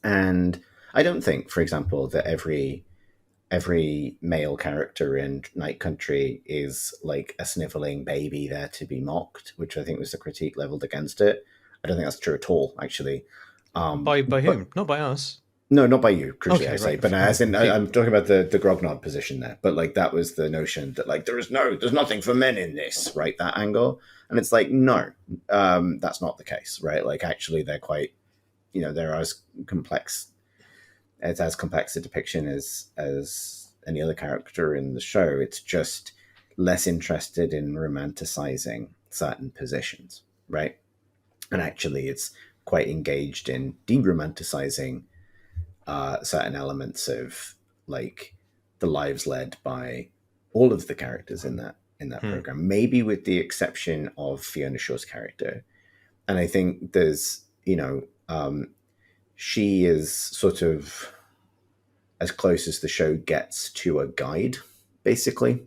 And I don't think, for example, that every male character in Night Country is like a sniveling baby there to be mocked, which I think was the critique leveled against it. I don't think that's true at all, actually. By whom? Not by us. No, not by you, crucially, Okay, I say. right. But as in, I'm talking about the grognard position there. But like that was the notion that like there's nothing for men in this, right? That angle, and it's like no, that's not the case, right? Like actually, they're quite, you know, they're as complex. It's as complex a depiction as any other character in the show. It's just less interested in romanticizing certain positions, right? And actually, it's quite engaged in de-romanticizing certain elements of like the lives led by all of the characters in that program, maybe with the exception of Fiona Shaw's character. And I think there's, you know, she is sort of as close as the show gets to a guide, basically,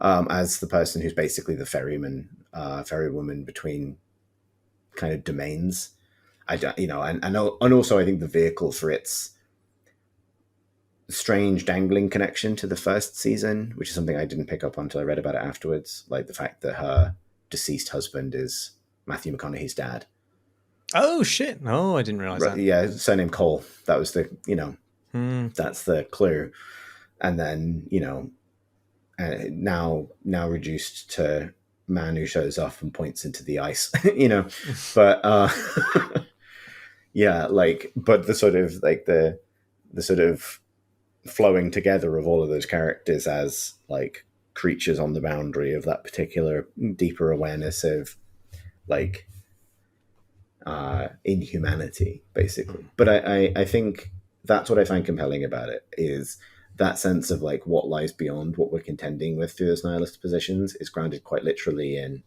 as the person who's basically the ferrywoman between kind of domains. I don't, you know, and also I think the vehicle for its strange dangling connection to the first season, which is something I didn't pick up on until I read about it afterwards, like the fact that her deceased husband is Matthew McConaughey's dad. Oh shit! No, I didn't realize that. Yeah, surname Cole. That was the, you know, that's the clue. And then, you know, now reduced to man who shows up and points into the ice, you know, but yeah, like, but the sort of like the sort of flowing together of all of those characters as like creatures on the boundary of that particular deeper awareness of like inhumanity, basically. But I think that's what I find compelling about it, is that sense of like what lies beyond what we're contending with through those nihilist positions is grounded quite literally in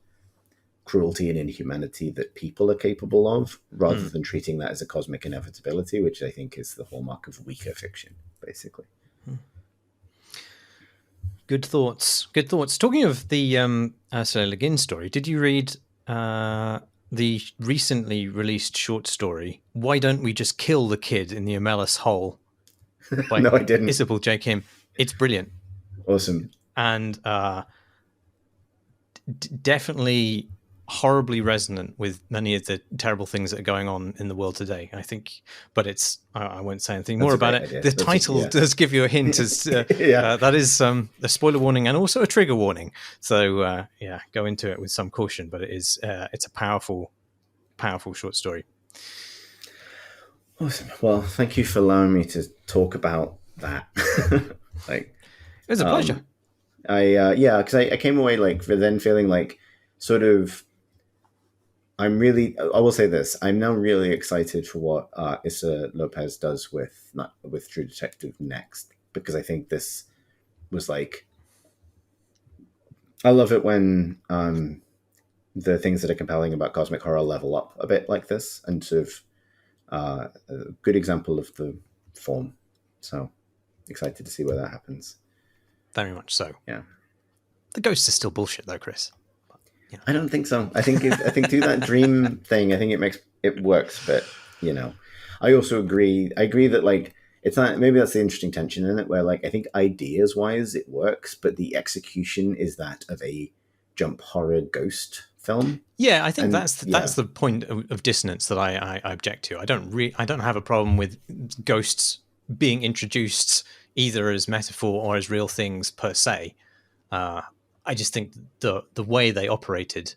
cruelty and inhumanity that people are capable of, rather than treating that as a cosmic inevitability, which I think is the hallmark of weaker fiction, basically. Good thoughts. Talking of the Ursula Le Guin story, did you read the recently released short story, Why Don't We Just Kill the Kid in the Amelis Hole? By No, I didn't. Isabel J. Kim. It's brilliant. Awesome. And definitely horribly resonant with many of the terrible things that are going on in the world today, I think. But it's, I won't say anything more about it. Idea. The title does give you a hint as that is a spoiler warning and also a trigger warning. So yeah, go into it with some caution, but it's a powerful short story. Awesome. Well, thank you for allowing me to talk about that. Like, it was a pleasure. Because I came away like then feeling like sort of I will say this, I'm now really excited for what Issa Lopez does with True Detective next, because I think this was like, I love it when the things that are compelling about cosmic horror level up a bit like this, and sort of a good example of the form. So excited to see where that happens. Very much so. Yeah. The ghosts are still bullshit though, Chris. You know. I don't think so. I think through that dream thing, I think it works. But you know, I also agree. I agree that like it's not. Maybe that's the interesting tension in it, where like I think ideas wise it works, but the execution is that of a jump horror ghost film. Yeah, I think that's the point of dissonance that I object to. I don't have a problem with ghosts being introduced either as metaphor or as real things per se. I just think the way they operated,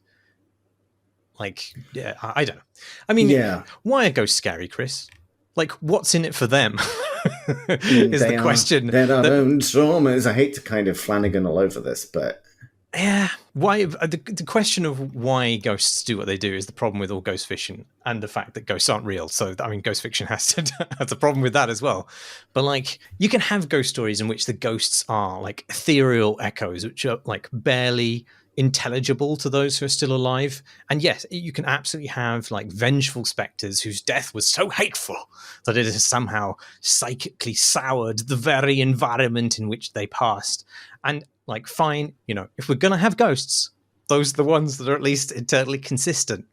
like, yeah, I don't know. I mean, Yeah, why are ghosts scary, Chris? Like, what's in it for them? Is the they are question they're our that, own traumas. I hate to kind of Flanagan all over this, but yeah, why the question of why ghosts do what they do is the problem with all ghost fiction, and the fact that ghosts aren't real. So I mean, ghost fiction has a problem with that as well. But like, you can have ghost stories in which the ghosts are like ethereal echoes, which are like barely intelligible to those who are still alive. And yes, you can absolutely have like vengeful specters whose death was so hateful that it has somehow psychically soured the very environment in which they passed. And like, fine, if we're gonna have ghosts, those are the ones that are at least internally consistent.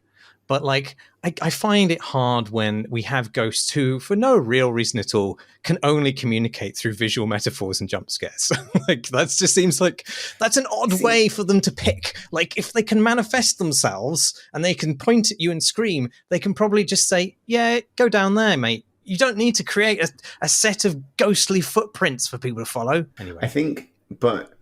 But like, I find it hard when we have ghosts who, for no real reason at all, can only communicate through visual metaphors and jump scares. Like, that just seems like that's an odd way for them to pick. Like, if they can manifest themselves and they can point at you and scream, they can probably just say, "Yeah, go down there, mate." You don't need to create a set of ghostly footprints for people to follow. Anyway, I think, but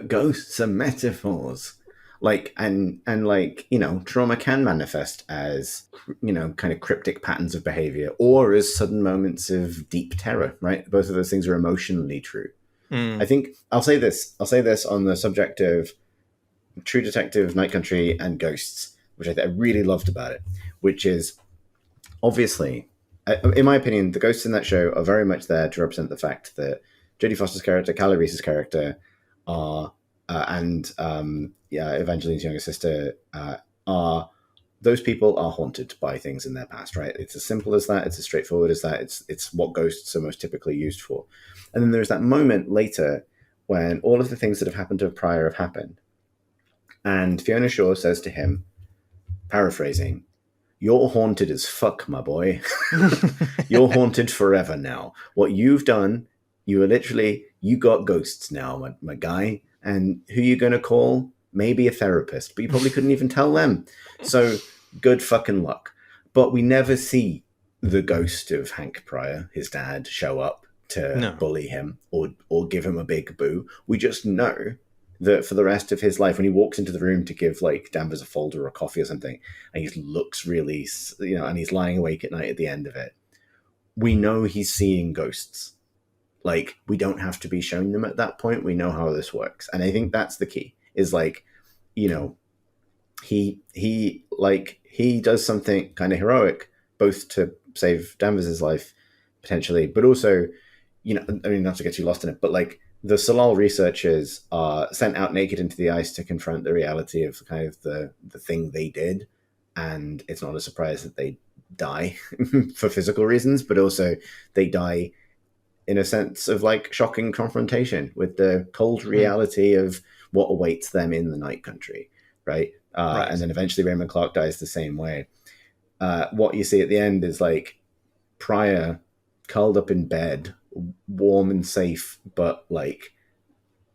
ghosts are metaphors. Like, and like, trauma can manifest as, kind of cryptic patterns of behavior, or as sudden moments of deep terror, right? Both of those things are emotionally true. I think I'll say this on the subject of True Detective, Night Country, and ghosts, which I really loved about it, which is obviously, in my opinion, the ghosts in that show are very much there to represent the fact that Jodie Foster's character, Callie Reese's character, are and Evangeline's younger sister are those people are haunted by things in their past, right? It's as simple as that. It's as straightforward as that. It's what ghosts are most typically used for. And then there's that moment later when all of the things that have happened to Prior have happened, and Fiona Shaw says to him, paraphrasing, "You're haunted as fuck, my boy. You're haunted forever now. What you've done, you got ghosts now, my guy. And who you going to call? Maybe a therapist, but you probably couldn't even tell them. So good fucking luck." But we never see the ghost of Hank Pryor, his dad, show up to bully him or give him a big boo. We just know that for the rest of his life, when he walks into the room to give like Danvers a folder or coffee or something, and he looks really, and he's lying awake at night at the end of it, we know he's seeing ghosts. Like, we don't have to be shown them at that point. We know how this works. And I think that's the key, is like, he does something kind of heroic, both to save Danvers's life potentially, but also, not to get too lost in it, but like, the Solal researchers are sent out naked into the ice to confront the reality of kind of the thing they did. And it's not a surprise that they die for physical reasons, but also they die in a sense of like shocking confrontation with the cold reality of what awaits them in the Night Country, right? Right. And then eventually Raymond Clark dies the same way. What you see at the end is like Pryor curled up in bed, warm and safe, but like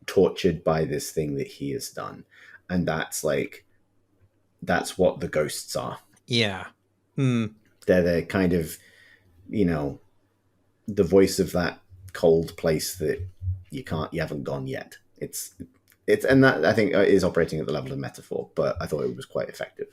tortured by this thing that he has done. And that's what the ghosts are. Yeah. They're the kind of, the voice of that cold place that you haven't gone yet. It's and that I think is operating at the level of metaphor, but I thought it was quite effective.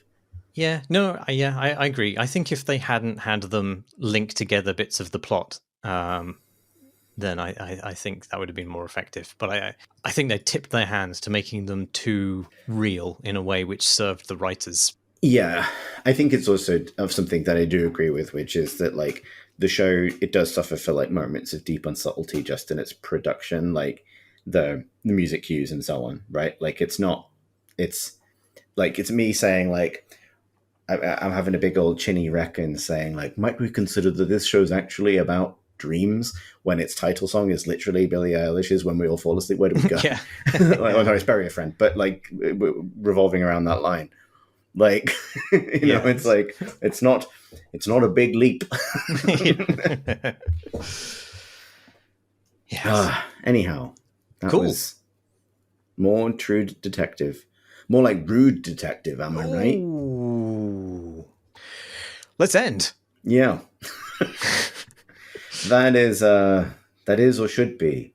Yeah, no, I agree. I think if they hadn't had them link together bits of the plot, then I think that would have been more effective. But I think they tipped their hands to making them too real in a way which served the writers. Yeah, I think it's also of something that I do agree with, which is that like the show, it does suffer for like moments of deep unsubtlety just in its production, like the music cues and so on, right? Like it's me saying like, I'm having a big old chinny reckon saying like, might we consider that this show's actually about dreams when its title song is literally Billie Eilish's "When We All Fall Asleep"? Where do we go? Yeah. Like, no, it's Bury a Friend, but like revolving around that line. Like, know, it's like, it's not a big leap. Yes. Anyhow, that cool. was more True Detective. More like Rude Detective, am I right? Ooh. Let's end. Yeah. That is or should be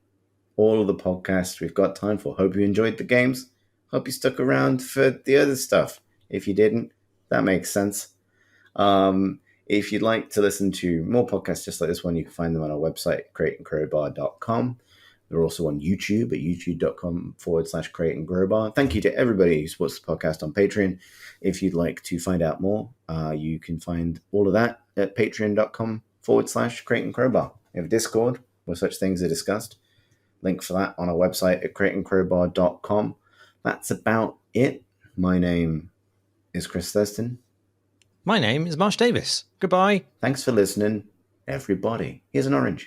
all of the podcasts we've got time for. Hope you enjoyed the games. Hope you stuck around for the other stuff. If you didn't, that makes sense. If you'd like to listen to more podcasts just like this one, you can find them on our website, crateandcrowbar.com. They're also on YouTube at youtube.com/crateandcrowbar. Thank you to everybody who supports the podcast on Patreon. If you'd like to find out more, you can find all of that at patreon.com/crateandcrowbar. We have a Discord where such things are discussed. Link for that on our website at crateandcrowbar.com. That's about it. My name is Chris Thurston. My name is Marsh Davis. Goodbye. Thanks for listening, everybody. Here's an orange.